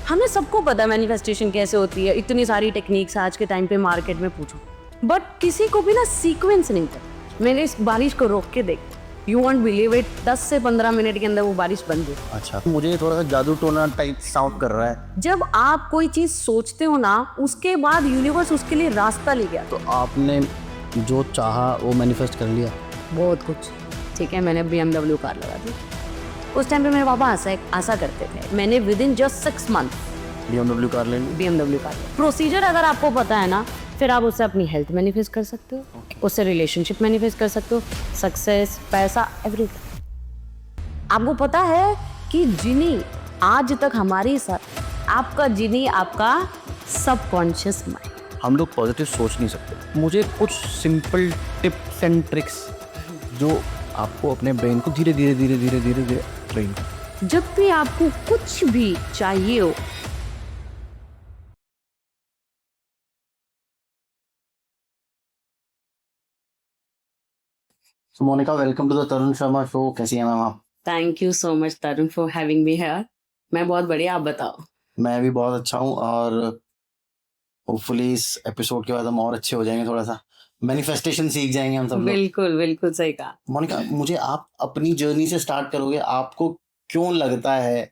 हमें सबको पता है मैनिफेस्टेशन कैसे होती है, इतनी सारी टेक्निक्स आज के टाइम पे मार्केट में पूछो, बट किसी को भी ना सीक्वेंस नहीं पता। मैंने इस बारिश को रोक के देख, यू वॉन्ट बिलीव इट, 10 से 15 मिनट के अंदर वो बारिश बंद हुई। अच्छा, मुझे थोड़ा सा जादू टोना टाइप साउंड कर रहा है। जब आप कोई चीज सोचते हो ना, उसके बाद यूनिवर्स उसके लिए रास्ता ले गया। तो आपने जो चाहा वो मैनिफेस्ट कर लिया? बहुत कुछ, ठीक है। मैंने BMW कार लगा दी। उस टाइम पे मेरे पापा आशा करते थे। मैंने with in just 6 month BMW car लेनी। BMW car. प्रोसीजर अगर आपको पता है ना, फिर आप उससे अपनी हेल्थ मैनिफेस्ट कर सकते हो, उससे रिलेशनशिप मैनिफेस्ट कर सकते हो, सक्सेस, पैसा, एवरीथिंग। आपको पता है कि जिनी आज तक हमारे साथ, आपका जिनी आपका सबकॉन्शियस माइंड। हम लोग पॉजिटिव सोच नहीं सकते। मुझे कुछ सिंपल टिप्स एंड ट्रिक्स जो आपको अपने ब्रेन को धीरे धीरे धीरे धीरे धीरे धीरे ट्रेन। जब भी आपको कुछ भी चाहिए हो, so Monica, welcome to the Tarun Sharma show. कैसी हैं मैम आप? Thank you so much Tarun for having me here. मैं बहुत बढ़िया, आप बताओ। मैं भी बहुत अच्छा हूँ और होपफुली इस एपिसोड के बाद हम और अच्छे हो जाएंगे, थोड़ा सा मैनिफेस्टेशन सीख जाएंगे हम सब लोग। बिल्कुल बिल्कुल सही कहा। मोनिका, मुझे आप अपनी जर्नी से स्टार्ट करोगे। आपको क्यों लगता है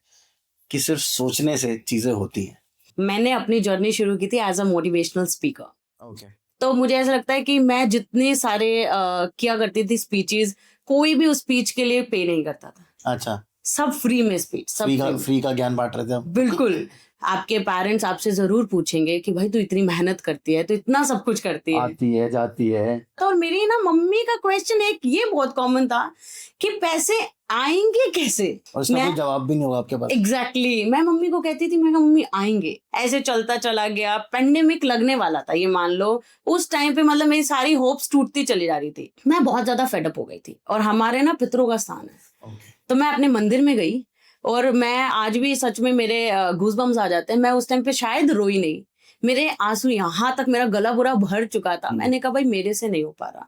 कि सिर्फ सोचने से चीजें होती हैं? मैंने अपनी जर्नी शुरू की थी as a motivational speaker. Okay. तो मुझे ऐसा लगता है कि मैं जितने सारे किया करती थी स्पीचेस, कोई भी उस स्पीच के लिए पे नहीं करता था। अच्छा, सब फ्री में स्पीच, सब फ्री का ज्ञान बांट रहे थे आप। बिल्कुल। आपके पेरेंट्स आपसे जरूर पूछेंगे कि भाई तू इतनी मेहनत करती है, तो इतना सब कुछ करती है। आती है जाती है। तो मेरी ना मम्मी का क्वेश्चन एक ये बहुत कॉमन था कि पैसे आएंगे कैसे। और इसका कोई जवाब भी नहीं होगा आपके पास। एग्जैक्टली मैं मम्मी को कहती थी, मैं कहा मम्मी आएंगे। ऐसे चलता चला गया, पेंडेमिक लगने वाला था, ये मान लो। उस टाइम पे मतलब मेरी सारी होप्स टूटती चली जा रही थी। मैं बहुत ज्यादा फेडअप हो गई थी। और हमारे ना पितरों का स्थान है। तो मैं अपने मंदिर में गई और मैं आज भी सच में मेरे गूज़बम्स आ जाते हैं। मैं उस टाइम पे शायद रोई नहीं, मेरे आंसू यहाँ तक, मेरा गला पूरा भर चुका था। मैंने कहा भाई मेरे से नहीं हो पा रहा,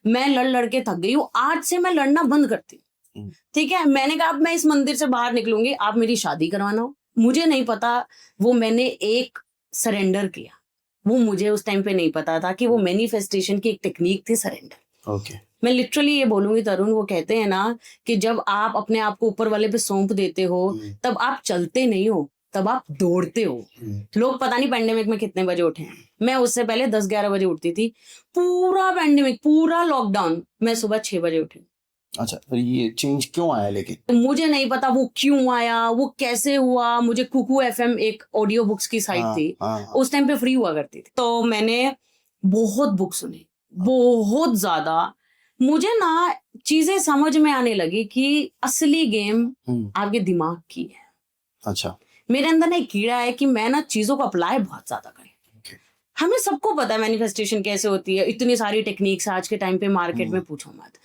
मैं लड़ के थक गई हूँ, आज से मैं लड़ना बंद करती हूँ। ठीक है, मैंने कहा अब मैं इस मंदिर से बाहर निकलूंगी, आप मेरी शादी करवाना हो। मुझे नहीं पता, वो मैंने एक सरेंडर किया। वो मुझे उस टाइम पे नहीं पता था कि वो मैनिफेस्टेशन की एक टेक्निक थी, सरेंडर। ओके। मैं लिटरली ये बोलूंगी तरुण, वो कहते हैं ना कि जब आप अपने आप को ऊपर वाले पे सौंप देते हो, तब आप चलते नहीं हो, तब आप दौड़ते हो। लोग पता नहीं पेंडेमिक में कितने बजे उठे हैं, मैं उससे पहले 10-11 बजे उठती थी। पूरा पेंडेमिक, पूरा लॉकडाउन, मैं सुबह 6 बजे उठी। अच्छा, तो ये चेंज क्यों आया? लेकिन तो मुझे नहीं पता वो क्यों आया, वो कैसे हुआ। मुझे कुकू FM एक ऑडियो बुक्स की साइट थी, उस टाइम पे फ्री हुआ करती थी। तो मैंने बहुत बुक सुनी, बहुत ज्यादा। मुझे ना चीजें समझ में आने लगी कि असली गेम आपके दिमाग की है। अच्छा। मेरे अंदर ना एक कीड़ा है कि मैं ना चीजों को अप्लाई बहुत ज्यादा करी। हमें सबको पता है मैनिफेस्टेशन कैसे होती है, इतनी सारी टेक्निक्स आज के टाइम पे मार्केट में, पूछो मत।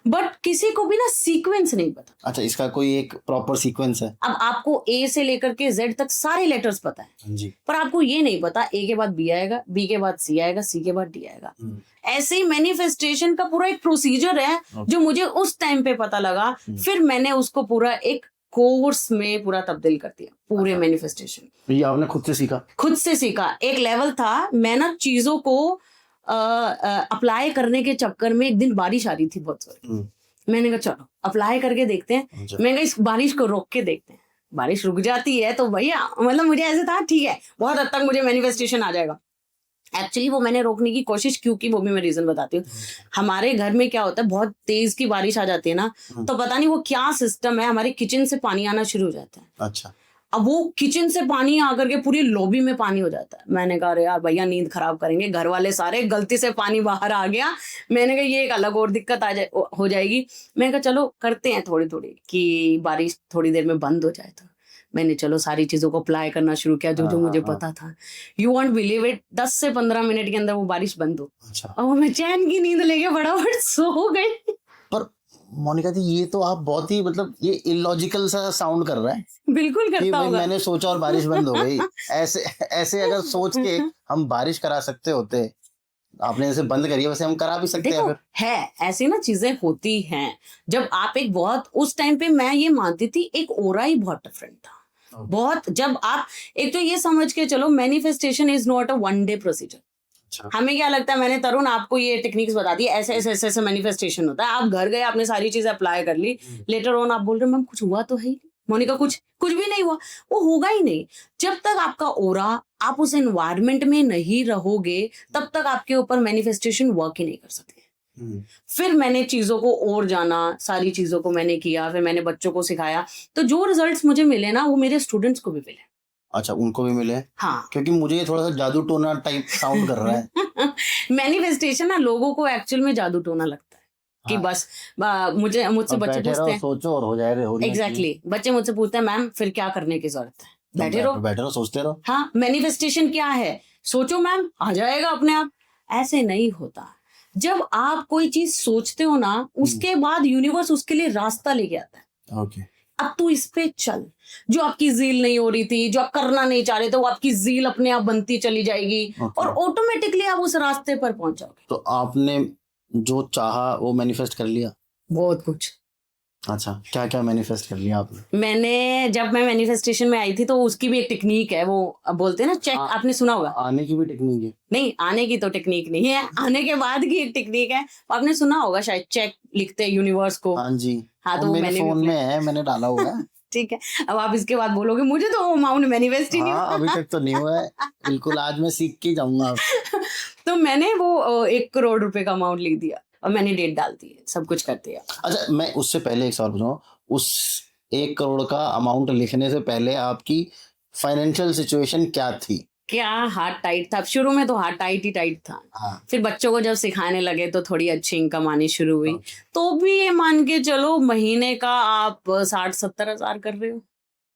बट किसी को भी ना सीक्वेंस नहीं पता। अच्छा, इसका कोई एक प्रॉपर सीक्वेंस है? अब आपको A से लेकर के Z तक सारे लेटर्स पता है जी। पर आपको ये नहीं पता A के बाद B आएगा, B के बाद C आएगा, C के बाद D आएगा। ऐसे ही मैनिफेस्टेशन का पूरा एक प्रोसीजर है जो मुझे उस टाइम पे पता लगा। फिर मैंने उसको पूरा एक कोर्स में पूरा तब्दील कर दिया, पूरे मैनिफेस्टेशन। ये आपने खुद से सीखा? खुद से सीखा। एक लेवल था, मैं ना चीजों को अप्लाई करने के चक्कर में एक दिन बारिश आ रही थी बहुत सारी। मैंने कहा चलो अप्लाई करके देखते हैं। मैंने कहा इस बारिश को रोक के देखते हैं, बारिश रुक जाती है तो भैया, मतलब मुझे ऐसे था ठीक है बहुत हद तक मुझे मैनिफेस्टेशन आ जाएगा। एक्चुअली वो मैंने रोकने की कोशिश क्यों की, वो भी मैं रीजन बताती हूँ। हमारे घर में क्या होता है, बहुत तेज की बारिश आ जाती है ना, तो पता नहीं वो क्या सिस्टम है, हमारे किचन से पानी आना शुरू हो जाता है। अच्छा। अब वो किचन से पानी आकर के पूरी लॉबी में पानी हो जाता है। मैंने कहा अरे यार भैया नींद खराब करेंगे, घर वाले सारे, गलती से पानी बाहर आ गया। मैंने कहा ये एक अलग और दिक्कत हो जाएगी। मैंने कहा चलो करते हैं थोड़ी थोड़ी कि बारिश थोड़ी देर में बंद हो जाए। तो मैंने चलो सारी चीजों को अप्लाई करना शुरू किया जो मुझे पता था। यू वॉन्ट बिलीव इट, 10 से 15 मिनट के अंदर वो बारिश बंद हो। अच्छा। और मैं चैन की नींद लेके फटाफट सो गई। पर मोनिका जी, ये तो आप बहुत ही, मतलब ये इलॉजिकल सा साउंड कर रहा है। बिल्कुल कि करता भाई होगा। मैंने सोचा और बारिश बंद हो गई। ऐसे ऐसे अगर सोच के हम बारिश करा सकते होते, आपने जैसे बंद करी है वैसे हम करा भी सकते हैं। देखो फिर है ऐसी ना चीजें होती हैं। जब आप एक बहुत, उस टाइम पे मैं ये मानती थी एक ओरा ही बहुत डिफरेंट था। बहुत, जब आप एक तो ये समझ के चलो, manifestation is not a one day procedure. अच्छा। हमें क्या लगता है, मैंने तरुण आपको ये टेक्निक्स बता दी, ऐसे ऐसे ऐसे ऐसे मैनिफेस्टेशन होता है, आप घर गए, आपने सारी चीजें अप्लाई कर ली, लेटर ऑन आप बोल रहे हो मैम कुछ हुआ तो है ही नहीं। मोनिका कुछ कुछ भी नहीं हुआ, वो होगा ही नहीं। जब तक आपका ओरा, आप उस एनवायरमेंट में नहीं रहोगे, तब तक आपके ऊपर मैनिफेस्टेशन वर्क ही नहीं कर सकते। फिर मैंने चीजों को और जाना, सारी चीजों को मैंने किया, फिर मैंने बच्चों को सिखाया, तो जो रिजल्ट्स मुझे मिले ना, वो मेरे स्टूडेंट्स को भी मिले। अच्छा, उनको भी मिले? हाँ। क्योंकि मुझे ये थोड़ा सा जादू टोना टाइप साउंड कर रहा है। मैनिफेस्टेशन ना लोगों को एक्चुअल में जादू टोना लगता है कि हाँ। बस मुझसे बच्चे बैठे पूछते रहो, हैं। सोचो और हो जाए, हो एग्जैक्टली, बच्चे मुझसे पूछते हैं मैम फिर क्या करने की जरूरत है? बैठे रहो, सोचते रहो। हाँ, मैनिफेस्टेशन क्या है? सोचो मैम, आ जाएगा अपने आप। ऐसे नहीं होता। जब आप कोई चीज सोचते हो ना, उसके बाद यूनिवर्स उसके लिए रास्ता लेके आता है। ओके। अब तू इस पे चल। जो आपकी जील नहीं हो रही थी, जो आप करना नहीं चाह रहे थे, वो आपकी जील अपने आप बनती चली जाएगी और ऑटोमेटिकली आप उस रास्ते पर पहुंच जाओगे। तो आपने जो चाहा वो मैनिफेस्ट कर लिया? बहुत कुछ। अच्छा, क्या क्या मैनिफेस्ट कर लिया आपने? जब मैं मैनिफेस्टेशन में आई थी, तो उसकी भी एक टेक्निक है, वो अब बोलते हैं ना चेक, आपने सुना होगा। आने की भी टेक्निक है? नहीं, आने की तो टेक्निक नहीं है, आने के बाद की एक टेक्निक है, आपने सुना होगा शायद, चेक लिखते हैं यूनिवर्स को। हाँ जी। हाँ, तो मेरे फोन में है, मैंने डाला हुआ है। ठीक है, अब आप इसके बाद बोलोगे मुझे तो वो अमाउंट मैनिफेस्ट ही नहीं हाँ, हुआ। अभी तक तो नहीं हुआ है। बिल्कुल, आज मैं सीख के जाऊंगा। तो मैंने वो 1 करोड़ रुपए का अमाउंट लिख दिया और मैंने डेट डाल दी है, सब कुछ कर दिया। अच्छा, मैं उससे पहले एक सवाल पूछूं, उस 1 करोड़ का अमाउंट लिखने से पहले आपकी फाइनेंशियल सिचुएशन क्या थी? क्या हाथ टाइट था, शुरू में तो हाथ टाइट ही टाइट था। हाँ। फिर बच्चों को जब सिखाने लगे तो थोड़ी अच्छी इनकम आनी शुरू हुई। तो भी ये मान के चलो, महीने का आप 60-70 हजार कर रहे हो,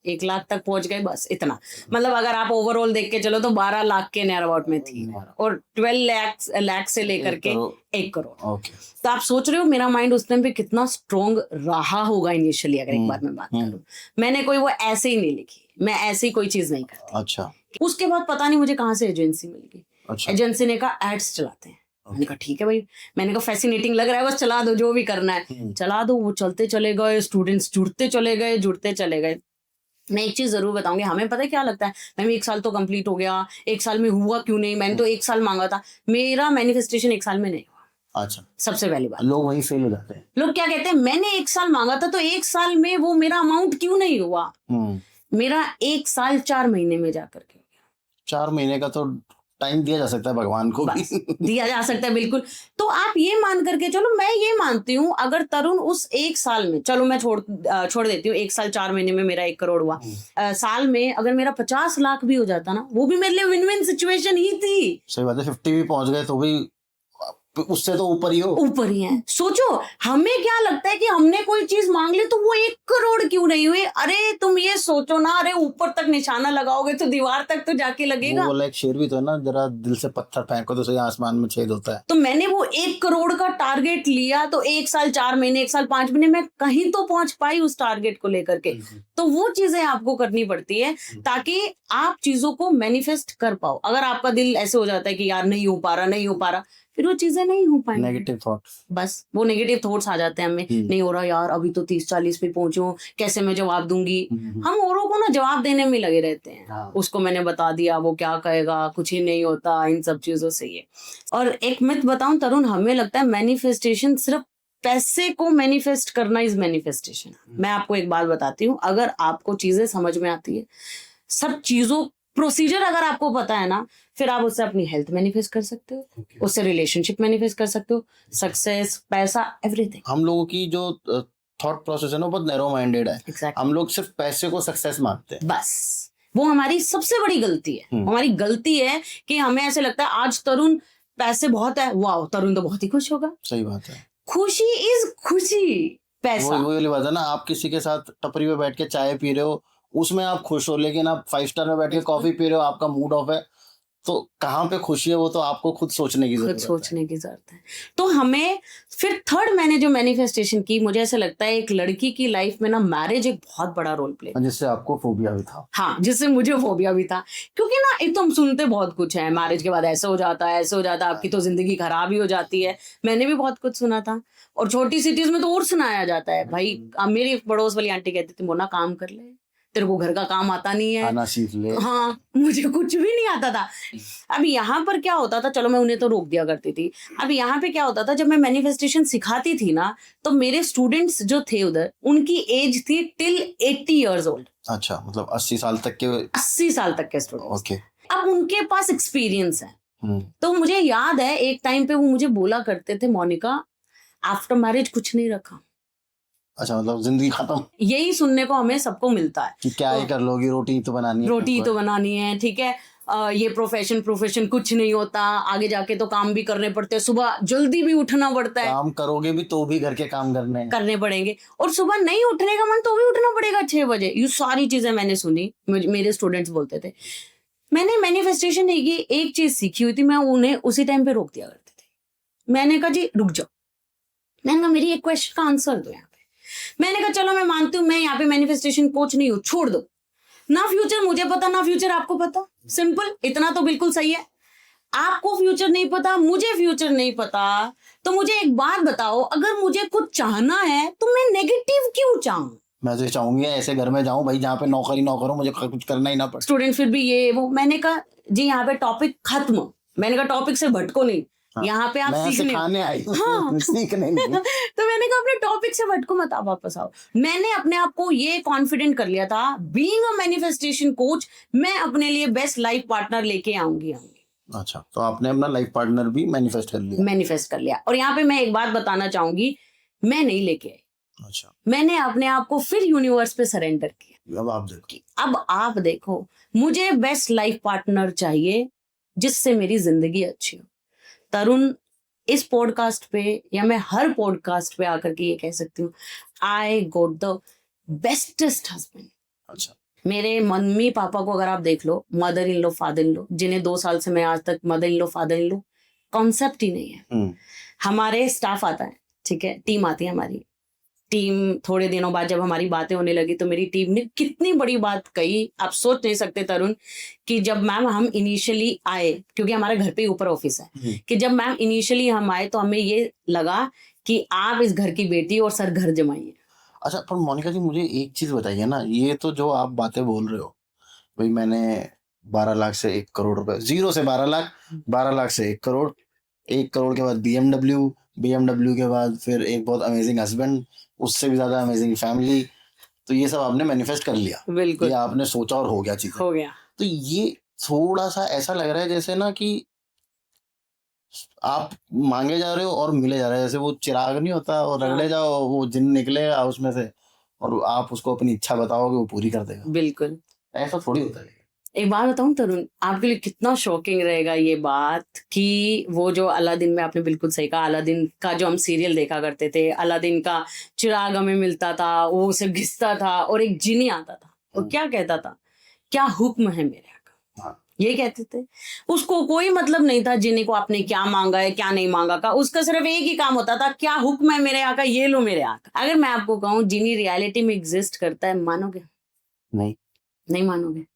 1 लाख तक पहुंच गए, बस इतना। मतलब अगर आप ओवरऑल देख के चलो तो 12 लाख के नियर अबाउट में थी, और 12 लाख से लेकर के 1 करोड़। ओके। तो आप सोच रहे हो मेरा माइंड उस टाइम पे कितना स्ट्रॉन्ग रहा होगा इनिशियली। अगर एक बार मैं बात करूं, मैंने कोई वो ऐसे ही नहीं लिखी, मैं ऐसी कोई चीज नहीं करती। अच्छा। उसके बाद पता नहीं मुझे कहाँ से एजेंसी मिल गई। अच्छा। एजेंसी ने कहा एड्स चलाते हैं। मैंने कहा ठीक है भाई, मैंने कहा फैसिनेटिंग लग रहा है, बस चला दो, जो भी करना है चला दो। वो चलते चले गए, स्टूडेंट्स जुड़ते चले गए। मैं एक चीज जरूर बताऊंगी, हमें पता है क्या लगता है, मैम 1 साल तो कंप्लीट हो गया, 1 साल में हुआ क्यों नहीं, मैंने तो 1 साल मांगा था। मेरा मैनिफेस्टेशन 1 साल में नहीं हुआ। अच्छा। सबसे पहली बात, लोग वहीं फेल हो जाते हैं। लोग क्या कहते हैं, मैंने 1 साल मांगा था तो 1 साल में वो मेरा अमाउंट क्यों नहीं हुआ। मेरा 1 साल 4 महीने में जाकर के 4 महीने का तो टाइम दिया जा सकता है भगवान को भी। दिया जा सकता है, बिल्कुल। तो आप ये मान करके चलो, मैं ये मानती हूँ अगर तरुण उस 1 साल में, चलो मैं छोड़ देती हूँ, 1 साल 4 महीने में मेरा 1 करोड़ हुआ, साल में अगर मेरा 50 लाख भी हो जाता ना, वो भी मेरे लिए विन विन सिचुएशन ही थी। सही बात है, 50 भी पहुंच गए तो भी उससे तो ऊपर ही है। सोचो, हमें क्या लगता है कि हमने कोई चीज मांग ली तो वो 1 करोड़ क्यों नहीं हुई। अरे तुम ये सोचो ना, अरे ऊपर तक निशाना लगाओगे तो दीवार तक तो जाके लगेगा। वो एक शेर भी तो है ना, जरा दिल से पत्थर फेंको तो सही आसमान में छेद होता है। तो मैंने वो 1 करोड़ का टारगेट लिया, तो 1 साल 4 महीने, 1 साल 5 महीने में कहीं तो पहुंच पाई उस टारगेट को लेकर के। तो वो चीजें आपको करनी पड़ती है ताकि आप चीजों को मैनिफेस्ट कर पाओ। अगर आपका दिल ऐसे हो जाता है कि यार नहीं हो पा रहा, फिर वो चीजें नहीं हो पाएंगी। नेगेटिव थॉट्स, बस वो नेगेटिव थॉट्स आ जाते हैं हमें, नहीं हो रहा यार, अभी तो 30-40 पे पहुंचो, कैसे मैं जवाब दूंगी। हम औरों को ना जवाब देने में लगे रहते हैं। हाँ। उसको मैंने बता दिया, वो क्या कहेगा, कुछ ही नहीं होता, इन सब चीजों से ये। और एक मिथ बताऊं तरुण, हमें लगता है मैनिफेस्टेशन सिर्फ पैसे को मैनिफेस्ट करना इज मैनिफेस्टेशन। मैं आपको एक बात बताती हूँ, अगर आपको चीजें समझ में आती है, सब चीजों प्रोसीजर अगर आपको पता है ना, फिर आप उससे अपनी हेल्थ मैनिफेस्ट कर सकते हो, उससे रिलेशनशिप मैनिफेस्ट कर सकते हो, सक्सेस, पैसा, एवरीथिंग। हम लोगों की जो थॉट प्रोसेस है ना, बहुत नैरो माइंडेड है। Exactly. हम लोग सिर्फ पैसे को सक्सेस मानते हैं। बस वो हमारी सबसे बड़ी गलती है। हमारी गलती है कि हमें ऐसे लगता है आज तरुण पैसे बहुत है, वाह तरुण तो बहुत ही खुश होगा। सही बात है। खुशी इज खुशी, पैसा वही वाली बात है ना, आप किसी के साथ टपरी पे बैठ के चाय पी रहे हो, उसमें आप खुश हो, लेकिन आप 5 स्टार में बैठ के कॉफी पी रहे हो, आपका मूड ऑफ है, तो कहाँ पे खुशी है वो तो आपको खुद सोचने की जरूरत है। तो हमें फिर थर्ड, मैंने जो मैनिफेस्टेशन की, मुझे ऐसा लगता है एक लड़की की लाइफ में ना मैरिज एक बहुत बड़ा रोल प्ले, जिससे आपको फोबिया भी था। हाँ, जिससे मुझे फोबिया भी था, क्योंकि ना एक तो हम सुनते बहुत कुछ है, मैरिज के बाद ऐसे हो जाता है, आपकी तो जिंदगी खराब ही हो जाती है। मैंने भी बहुत कुछ सुना था, और छोटी सिटीज में तो और सुनाया जाता है भाई। मेरी पड़ोस वाली आंटी कहती थी, मोना काम कर ले, तेरे को घर का काम आता नहीं है, खाना सीख ले। हाँ, मुझे कुछ भी नहीं आता था। अब यहाँ पर क्या होता था, चलो मैं उन्हें तो रोक दिया करती थी। अब यहाँ पे क्या होता था, जब मैं मैनिफेस्टेशन सिखाती थी ना, तो मेरे स्टूडेंट्स जो थे उधर, उनकी एज थी टिल 80 years old। अच्छा, मतलब 80 साल तक के। 80 साल तक के स्टूडेंट्स। ओके। अब उनके पास एक्सपीरियंस है। तो मुझे याद है एक टाइम पे वो मुझे बोला करते थे, मोनिका आफ्टर मैरिज कुछ नहीं रखा। अच्छा, मतलब जिंदगी खत्म। यही सुनने को हमें सबको मिलता है कि क्या ही कर लोगी, रोटी तो बनानी है। रोटी तो बनानी है, ठीक है। ये प्रोफेशन कुछ नहीं होता, आगे जाके तो काम भी करने पड़ते हैं, सुबह जल्दी भी उठना पड़ता है। काम करोगे भी तो भी घर के काम करने पड़ेंगे, और सुबह नहीं उठने का मन तो भी उठना पड़ेगा 6 बजे। ये सारी चीजें मैंने सुनी, मेरे स्टूडेंट्स बोलते थे। मैंने मैनिफेस्टेशन की एक चीज सीखी हुई थी, मैं उन्हें उसी टाइम पे रोक दिया करती थी। मैंने कहा जी रुक जाओ, मैंने कहा मेरी एक क्वेश्चन का आंसर दो यहाँ पे। मैंने कहा चलो मैं मानती हूँ मैं यहाँ पे मैनिफेस्टेशन कोच नहीं हूँ, छोड़ दो ना, फ्यूचर मुझे पता ना फ्यूचर आपको पता, सिंपल, इतना तो बिल्कुल सही है। आपको फ्यूचर नहीं पता, मुझे फ्यूचर नहीं पता, तो मुझे एक बात बताओ, अगर मुझे कुछ चाहना है तो मैं नेगेटिव क्यों चाहूं? मैं तो चाहूंगी ऐसे घर में जाऊं भाई जहाँ पे नौकरी ना करो, मुझे कुछ करना ही ना पड़े। स्टूडेंट फिर भी ये वो, मैंने कहा जी यहाँ पे टॉपिक खत्म। मैंने कहा टॉपिक से भटको नहीं, यहाँ पे आप सीखने आई। हाँ। सीखने नहीं। तो मैंने कहा अपने टॉपिक से भटको मत, आप वापस आओ। मैंने अपने आप को ये कॉन्फिडेंट कर लिया था, बीइंग अ मैनिफेस्टेशन कोच, मैं अपने लिए बेस्ट लाइफ पार्टनर लेके आऊंगी। अच्छा, तो आपने अपना लाइफ पार्टनर भी मैनिफेस्ट कर लिया। और यहाँ पे मैं एक बात बताना चाहूंगी, मैं नहीं लेके आई। अच्छा, मैंने अपने आप को फिर यूनिवर्स पे सरेंडर किया। अब आप देखो, मुझे बेस्ट लाइफ पार्टनर चाहिए जिससे मेरी जिंदगी अच्छी हो। तरुण, इस पॉडकास्ट पे या मैं हर पॉडकास्ट पे आकर के ये कह सकती हूँ, I got the bestest husband. अच्छा, मेरे मम्मी पापा को अगर आप देख लो, mother in law, father in लो, जिन्हें 2 साल से मैं आज तक mother in law, father in law concept ही नहीं है। हमारे स्टाफ आता है, ठीक है, टीम आती है हमारी। टीम थोड़े दिनों बाद जब हमारी बातें होने लगी तो मेरी टीम ने कितनी बड़ी बात कही, आप सोच नहीं सकते तरुण, कि जब मैम हम इनिशियली आए, क्योंकि हमारे घर पे ऊपर ऑफिस है, कि जब मैम इनिशियली हम आए तो हमें ये लगा कि आप इस घर की बेटी और सर घर जमाइए। अच्छा, पर मोनिका जी मुझे एक चीज बताइए ना, ये तो जो आप बातें बोल रहे हो, भाई मैंने 12 लाख से 1 करोड़ रुपए, 0 से 12 लाख, 12 लाख से 1 करोड़, 1 करोड़ के बाद BMW के बाद फिर एक बहुत अमेजिंग हस्बैंड, उससे भी ज्यादा अमेजिंग फैमिली, तो ये सब आपने मैनिफेस्ट कर लिया। बिल्कुल, ये आपने सोचा और हो गया, चीजें हो गया। तो ये थोड़ा सा ऐसा लग रहा है जैसे ना कि आप मांगे जा रहे हो और मिले जा रहे हो, जैसे वो चिराग नहीं होता और रगड़े जाओ वो जिन निकलेगा उसमें से, और आप उसको अपनी इच्छा बताओगे वो पूरी कर देगा। बिल्कुल, ऐसा थोड़ी होता है। एक बात बताऊं तरुण, आपके लिए कितना शॉकिंग रहेगा ये बात, कि वो जो अलादीन में, आपने बिल्कुल सही कहा, अलादीन का जो हम सीरियल देखा करते थे, अलादीन का चिराग हमें मिलता था, वो उसे घिसता था और एक जिनी आता था, और क्या कहता था, क्या हुक्म है मेरे आका, ये कहते थे। उसको कोई मतलब नहीं था जिनी को आपने क्या मांगा है क्या नहीं मांगा का, उसका सिर्फ एक ही काम होता था, क्या हुक्म है मेरे आका, ये लो मेरे आका। अगर मैं आपको कहूँ जिनी रियलिटी में एग्जिस्ट करता है, मानोगे? नहीं मानोगे।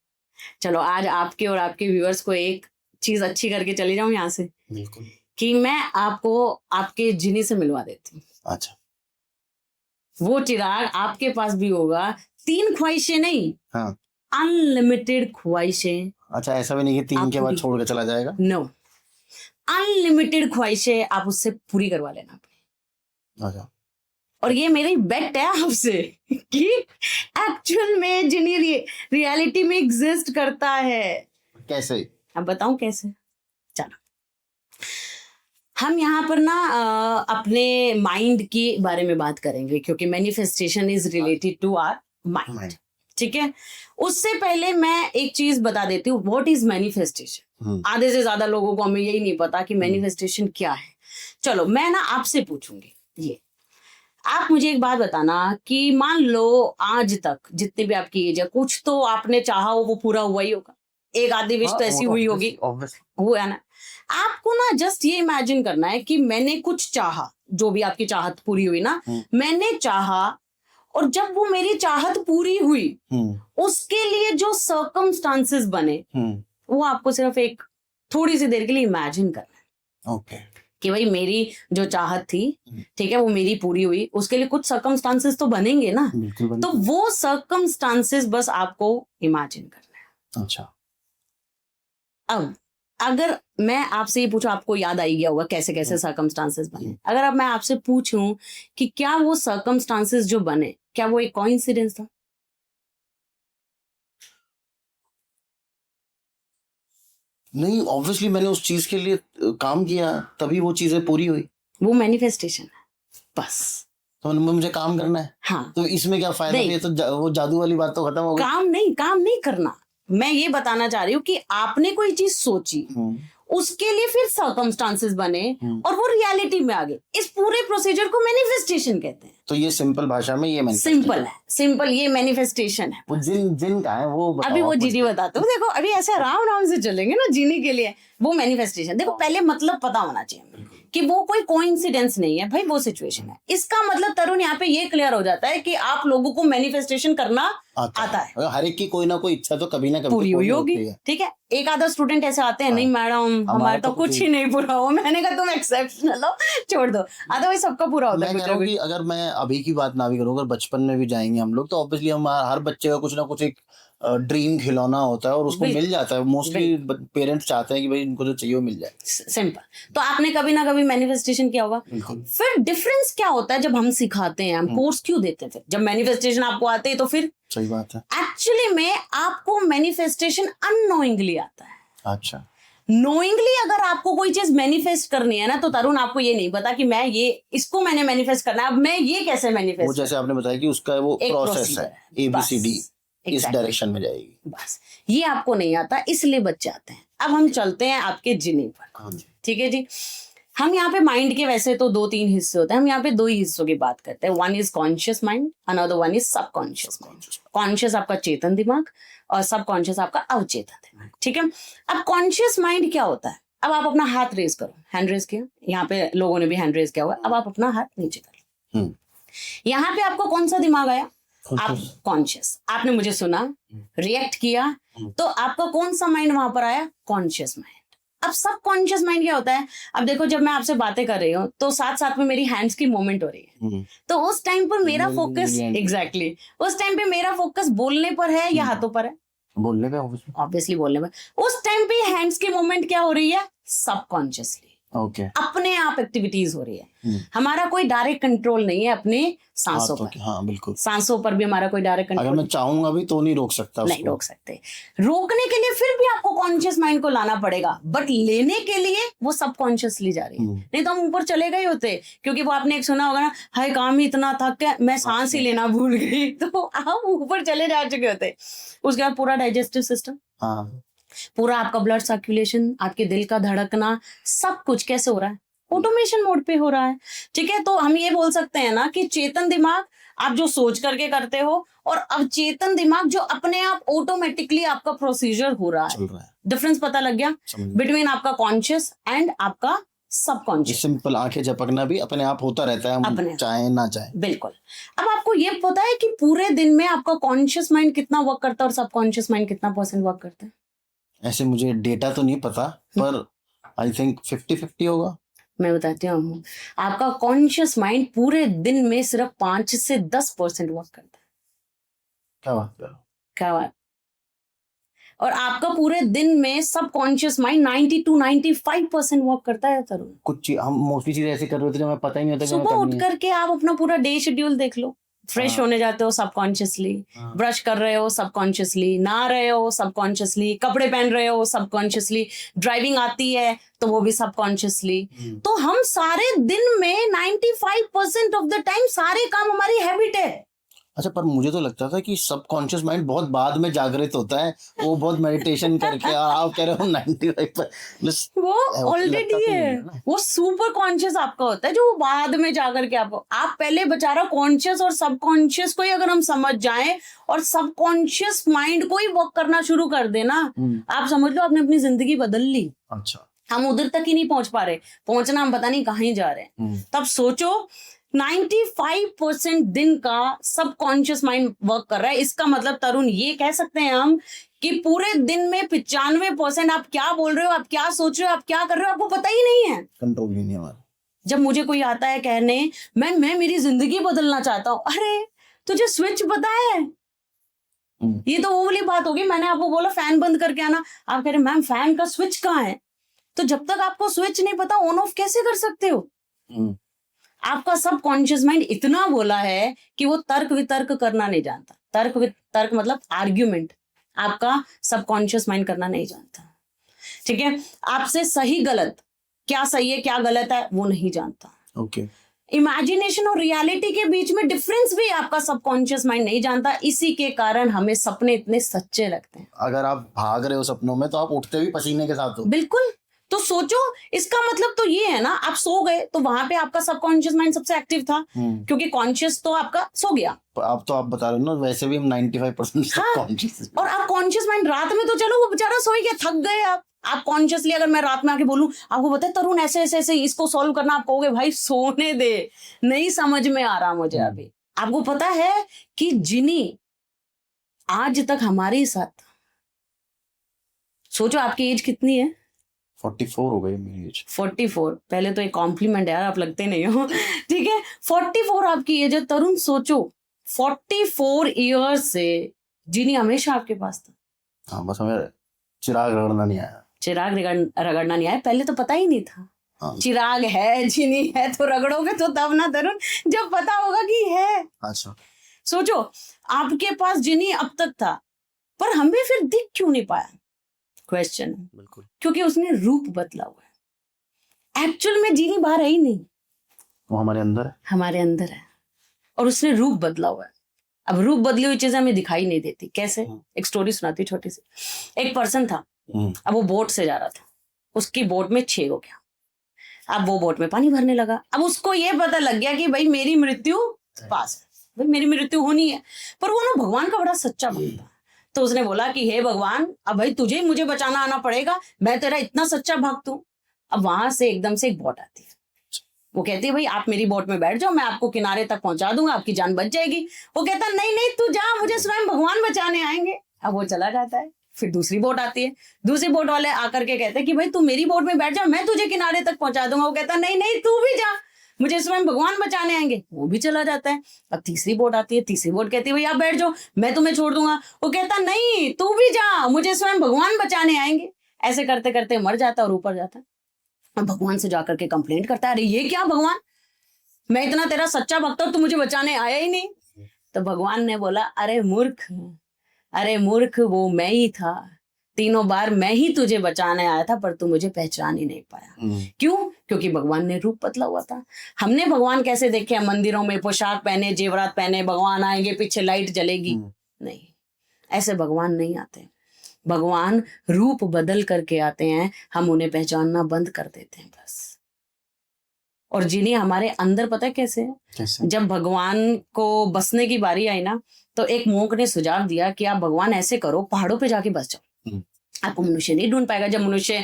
चलो आज आपके और आपके व्यूअर्स को एक चीज अच्छी करके चली जाऊं यहाँ से, बिल्कुल, कि मैं आपको आपके जिनी से मिलवा देती हूँ। अच्छा, वो चिराग आपके पास भी होगा, 3 ख्वाहिशें नहीं, हाँ, अनलिमिटेड ख्वाहिशें। अच्छा, ऐसा भी नहीं कि 3 के बाद छोड़ के चला जाएगा। नो, अनलिमिटेड ख्वाहिशें आप उससे पूरी करवा लेना अपनी। अच्छा, और ये मेरी बेट है आपसे कि एक्चुअल में जिनी रियलिटी में एग्जिस्ट करता है। कैसे? अब बताऊं कैसे? चलो, हम यहाँ पर ना अपने माइंड के बारे में बात करेंगे, क्योंकि manifestation is related to our mind, ठीक है। उससे पहले मैं एक चीज बता देती हूँ, व्हाट इज मैनिफेस्टेशन। आधे से ज्यादा लोगों को हमें यही नहीं पता कि मैनिफेस्टेशन क्या है। चलो मैं ना आपसे पूछूंगी, ये आप मुझे एक बात बताना कि मान लो आज तक जितनी भी आपकी एज है, कुछ तो आपने चाहा हो वो पूरा हुआ ही होगा, एक आधी विश तो ऐसी हुई होगी, वो है ना। आपको ना जस्ट ये इमेजिन करना है कि मैंने कुछ चाहा, जो भी आपकी चाहत पूरी हुई ना, मैंने चाहा, और जब वो मेरी चाहत पूरी हुई, उसके लिए जो सर्कमस्टांसेस बने, वो आपको सिर्फ एक थोड़ी सी देर के लिए इमेजिन करना है। ओके, कि भाई मेरी जो चाहत थी, ठीक है, वो मेरी पूरी हुई, उसके लिए कुछ सर्कमस्टांसेस तो बनेंगे ना, बिल्कुल तो वो सर्कमस्टांसेस बस आपको इमेजिन करना है। अच्छा। अब अगर मैं आपसे ये पूछूं, आपको याद आई गया होगा कैसे कैसे सर्कमस्टांसेस बने, अगर अब मैं आपसे पूछूं कि क्या वो सर्कमस्टांसेस जो बने, क्या वो एक कोइंसिडेंस था? नहीं, ऑब्वियसली मैंने उस चीज के लिए काम किया, तभी वो चीजें पूरी हुई। वो मैनिफेस्टेशन है बस। तो मुझे काम करना है, हाँ, तो इसमें क्या फायदा? नहीं। ये तो वो जादू वाली बात तो खत्म हो गई। काम नहीं करना, मैं ये बताना चाह रही हूँ कि आपने कोई चीज सोची, उसके लिए फिर सर्कमस्टांसेस बने और वो रियलिटी में आ गए, इस पूरे प्रोसीजर को मैनिफेस्टेशन कहते हैं। तो ये सिंपल भाषा में ये सिंपल है, सिंपल ये मैनिफेस्टेशन है। वो जिन का है वो बताओ, अभी वो आपको जीनी बताते हो, देखो अभी ऐसे आराम से चलेंगे ना जीने के लिए। वो मैनिफेस्टेशन, देखो पहले मतलब पता होना चाहिए हमें कि वो कोई कोइंसिडेंस नहीं है भाई, वो सिचुएशन है। इसका मतलब तरुण यहाँ पे ये क्लियर हो जाता है कि आप लोगों को मैनिफेस्टेशन करना आता है। हर एक की कोई ना कोई इच्छा तो कभी ना कभी पूरी हुई होगी, होती है। ठीक है। एक आधा स्टूडेंट ऐसे आते हैं, नहीं मैडम हमारा तो कुछ ही नहीं पूरा हुआ। मैंने कहा तुम एक्सेप्शनल हो, छोड़ दो, अदरवाइज सबका पूरा होता है। मैं कह रहा हूँ कि अगर मैं अभी की बात ना भी करूँ, अगर बचपन में भी जाएंगे हम लोग, तो ऑब्वियसली हम हर बच्चे का कुछ ना कुछ एक ड्रीम खिलौना होता है और उसको मिल जाता है। मोस्टली पेरेंट्स चाहते हैं कि भाई इनको जो चाहिए वो मिल जाए। सिंपल। तो आपने कभी ना कभी मैनिफेस्टेशन किया होगा। फिर डिफरेंस क्या होता है जब हम सिखाते हैं, हम कोर्स क्यों देते हैं? फिर जब मैनिफेस्टेशन आपको आते हैं तो फिर सही बात है, एक्चुअली में आपको मैनिफेस्टेशन अननोइंगली आता है। अच्छा, नोइंगली अगर आपको कोई चीज मैनिफेस्ट करनी है ना, तो तरुण आपको ये नहीं पता कि मैं ये इसको मैंने मैनिफेस्ट करना है, अब मैं ये कैसे मैनिफेस्ट, वो जैसे आपने बताया कि उसका वो प्रोसेस है, ABCD इस डायरेक्शन में जाएगी, बस ये आपको नहीं आता, इसलिए बच्चे आते हैं। अब हम चलते हैं आपके जिने पर, ठीक है जी। हम यहाँ पे माइंड के वैसे तो 2-3 हिस्से होते हैं, हम यहाँ पे 2 ही हिस्सों की बात करते हैं। One is conscious mind, another one is subconscious mind. Conscious आपका चेतन दिमाग और सबकॉन्शियस आपका अवचेतन दिमाग, ठीक है। अब कॉन्शियस माइंड क्या होता है? अब आप अपना हाथ रेज करो, हैंड रेज किया, यहाँ पे लोगों ने भी हैंड रेज किया हुआ है। अब आप अपना हाथ नीचे करो, यहाँ पे आपको कौन सा दिमाग आया? आप कॉन्शियस, आपने मुझे सुना, रिएक्ट किया, तो आपका कौन सा माइंड वहां पर आया? Conscious mind. अब सब कॉन्शियस माइंड क्या होता है? अब देखो जब मैं आपसे बातें कर रही हूँ तो साथ साथ में मेरी हैंड्स की मूवमेंट हो रही है, तो उस टाइम पर मेरा फोकस एग्जैक्टली उस टाइम पे मेरा फोकस बोलने पर है या हाथों पर है? बोलने पे, ऑब्वियसली बोलने पर। उस टाइम पे हैंड्स की मूवमेंट क्या हो रही है? सबकॉन्शियसली, ओके, अपने आप एक्टिविटीज हो रही है। हमारा कोई डायरेक्ट कंट्रोल नहीं है अपने सांसों पर। हाँ बिल्कुल, सांसों पर भी हमारा कोई डायरेक्ट कंट्रोल, अगर मैं चाहूंगा भी तो नहीं रोक सकता, नहीं रोक सकते। रोकने के लिए फिर भी आपको कॉन्शियस माइंड को लाना पड़ेगा, बट लेने के लिए वो सबकॉन्शियसली जा रही है। नहीं तो हम ऊपर चले गए होते, क्योंकि वो आपने एक सुना होगा ना, हाय काम ही इतना थक गया मैं सांस ही लेना भूल गई, तो आप ऊपर चले जा चुके होते। उसके बाद पूरा डाइजेस्टिव सिस्टम, पूरा आपका ब्लड सर्कुलेशन, आपके दिल का धड़कना, सब कुछ कैसे हो रहा है? ऑटोमेशन मोड पे हो रहा है, ठीक है। तो हम ये बोल सकते हैं ना कि चेतन दिमाग आप जो सोच करके करते हो, और अवचेतन दिमाग जो अपने आप ऑटोमेटिकली आपका प्रोसीजर हो रहा है। डिफरेंस पता लग गया बिटवीन आपका कॉन्शियस एंड आपका सबकॉन्शियस? सिंपल, आंखें झपकना भी अपने आप होता रहता है, हम चाहे ना चाहे। बिल्कुल। अब आपको ये पता है कि पूरे दिन में आपका कॉन्शियस माइंड कितना वर्क करता है और सबकॉन्शियस माइंड कितना % वर्क करता है? ऐसे मुझे डेटा तो नहीं पता, पर आई थिंक 50-50 होगा। मैं बताती हूँ, आपका कॉन्शियस माइंड पूरे दिन में सिर्फ 5 से 10% वर्क करता है। क्या बात कर रहे हो? क्या बात। और आपका पूरे दिन में सबकॉन्शियस माइंड 90 to 95% वर्क करता है तरुण। कुछ हम मोस्टली चीजें ऐसे कर रहे होते हैं, हमें पता ही नहीं होता। सुबह उठ करके आप अपना पूरा डे शेड्यूल देख लो, फ्रेश होने जाते हो सबकॉन्शियसली, ब्रश कर रहे हो सबकॉन्शियसली, नहा रहे हो सबकॉन्शियसली, कपड़े पहन रहे हो सबकॉन्शियसली, ड्राइविंग आती है तो वो भी सबकॉन्शियसली। तो हम सारे दिन में 95% ऑफ द टाइम सारे काम हमारी हैबिट है। अच्छा, पर मुझे तो लगता था कि सबकॉन्शियस माइंड बहुत बाद में जागृत होता है, वो बहुत मेडिटेशन करके, और आप कह रहे हो 95%। वो ऑलरेडी है, वो सुपर कॉन्शियस आपका होता है जो बाद में जाकर के आप पहले बेचारा कॉन्शियस और सबकॉन्शियस को ही अगर हम समझ जाएं और सबकॉन्शियस माइंड को ही वर्क करना शुरू कर देना, आप समझ लो आपने अपनी जिंदगी बदल ली। अच्छा, हम उधर तक ही नहीं पहुंच पा रहे, पहुंचना हम पता नहीं कहाँ ही जा रहे हैं। तब सोचो 95% दिन का सबकॉन्शियस माइंड वर्क कर रहा है। इसका मतलब तरुण ये कह सकते हैं हम कि पूरे दिन में 95% आप क्या बोल रहे हो, आप क्या सोच रहे हो, आप क्या कर रहे हो, आपको पता ही नहीं है। कंट्रोल ही नहीं हमारा। जब मुझे कोई आता है कहने मैं मेरी जिंदगी बदलना चाहता हूँ, अरे तुझे स्विच पता है? ये तो वो वाली बात होगी, मैंने आपको बोला फैन बंद करके आना, आप कह रहे मैम फैन का स्विच कहाँ है? तो जब तक आपको स्विच नहीं पता ऑन ऑफ कैसे कर सकते हो? आपका सब कॉन्शियस माइंड इतना बोला है कि वो तर्क वितर्क करना नहीं जानता। तर्क मतलब आर्ग्यूमेंट, आपका सबकॉन्शियस माइंड करना नहीं जानता। ठीक है, आपसे सही गलत, क्या सही है क्या गलत है वो नहीं जानता। ओके। इमेजिनेशन और रियलिटी के बीच में डिफरेंस भी आपका सबकॉन्शियस माइंड नहीं जानता। इसी के कारण हमें सपने इतने सच्चे लगते हैं। अगर आप भाग रहे हो सपनों में तो आप उठते भी पसीने के साथ हो। बिल्कुल। तो सोचो, इसका मतलब तो ये है ना, आप सो गए तो वहां पे आपका सबकॉन्शियस माइंड सबसे एक्टिव था, क्योंकि कॉन्शियस तो आपका सो गया। अब तो आप बता रहे हो ना, वैसे भी हम 95% सबकॉन्शियस। और आप कॉन्शियस माइंड रात में तो चलो वो बेचारा सो ही गया, थक गए आप कॉन्शियसली अगर मैं रात में आके बोलूं आपको पता है तरुण ऐसे ऐसे ऐसे इसको सॉल्व करना, आप कहोगे भाई सोने दे, नहीं समझ में आ रहा मुझे अभी। आपको पता है कि जिनी आज तक हमारे साथ, सोचो आपकी एज कितनी है? 44 हो गई मेरी एज। 44, पहले तो एक कॉम्प्लीमेंट है यार, आप लगते नहीं हो। ठीक है, 44 आपकी एज है तरुण। सोचो 44 ईयर्स से जिनी हमेशा आपके पास था। हाँ, बस हमें चिराग रगड़ना नहीं आया। चिराग रगड़ना नहीं आया, पहले तो पता ही नहीं था। हाँ। चिराग है जिनी है तो रगड़ोगे तो तब ना तरुण, जब पता होगा कि है। अच्छा। सोचो आपके पास जिनी अब तक था, पर हमें फिर दिख क्यों नहीं पाया? क्वेश्चन। बिल्कुल। क्योंकि उसने रूप बदला हुआ है। एक्चुअल में जिनी बाहर है ही नहीं, वो हमारे अंदर है। हमारे अंदर है, और उसने रूप बदला हुआ है। अब रूप बदली हुई चीजें हमें दिखाई नहीं देती। कैसे? एक स्टोरी सुनाती छोटी सी। एक पर्सन था, अब वो बोट से जा रहा था, उसकी बोट में छेद हो गया। अब वो बोट में पानी भरने लगा। अब उसको ये पता लग गया कि भाई मेरी मृत्यु पास है, भाई मेरी मृत्यु होनी है। पर वो ना भगवान का बड़ा सच्चा भक्त था, तो उसने बोला कि हे भगवान, अब भाई तुझे ही मुझे बचाना आना पड़ेगा, मैं तेरा इतना सच्चा भक्त हूं। अब वहां से एकदम से एक बोट आती है, वो कहती है भाई आप मेरी बोट में बैठ जाओ, मैं आपको किनारे तक पहुंचा दूंगा, आपकी जान बच जाएगी। वो कहता नहीं नहीं तू जा, मुझे स्वयं भगवान बचाने आएंगे। अब वो चला जाता है। फिर दूसरी बोट आती है, दूसरी बोट वाले आकर के कहते हैं कि भाई तू मेरी बोट में बैठ जा, मैं तुझे किनारे तक पहुंचा दूंगा। वो कहता नहीं नहीं तू भी जा, मुझे स्वयं भगवान बचाने आएंगे। वो भी चला जाता है। अब तीसरी बोट आती है, तीसरी बोट कहती है भाई आप बैठ जाओ, मैं तुम्हें छोड़ दूंगा। वो कहता नहीं तू भी जा, मुझे स्वयं भगवान बचाने आएंगे। ऐसे करते करते मर जाता और ऊपर जाता है। अब भगवान से जाकर के कंप्लेंट करता है, अरे ये क्या भगवान, मैं इतना तेरा सच्चा भक्त हूं, तू मुझे बचाने आया ही नहीं। तो भगवान ने बोला अरे मूर्ख वो मैं ही था, तीनों बार मैं ही तुझे बचाने आया था, पर तू मुझे पहचान ही नहीं पाया। क्यों? क्योंकि भगवान ने रूप बदला हुआ था। हमने भगवान कैसे देखे हैं? मंदिरों में पोशाक पहने, जेवरात पहने, भगवान आएंगे, पीछे लाइट जलेगी। नहीं, ऐसे भगवान नहीं आते। भगवान रूप बदल करके आते हैं, हम उन्हें पहचानना बंद कर देते हैं बस। और जिन्हें हमारे अंदर पता है कैसे है? कैसे? जब जब भगवान को बसने की बारी आई ना, तो एक मोंक ने सुझाव दिया कि आप भगवान ऐसे करो, पहाड़ों पे जाके बस जाओ, आपको मनुष्य नहीं ढूंढ पाएगा। जब मनुष्य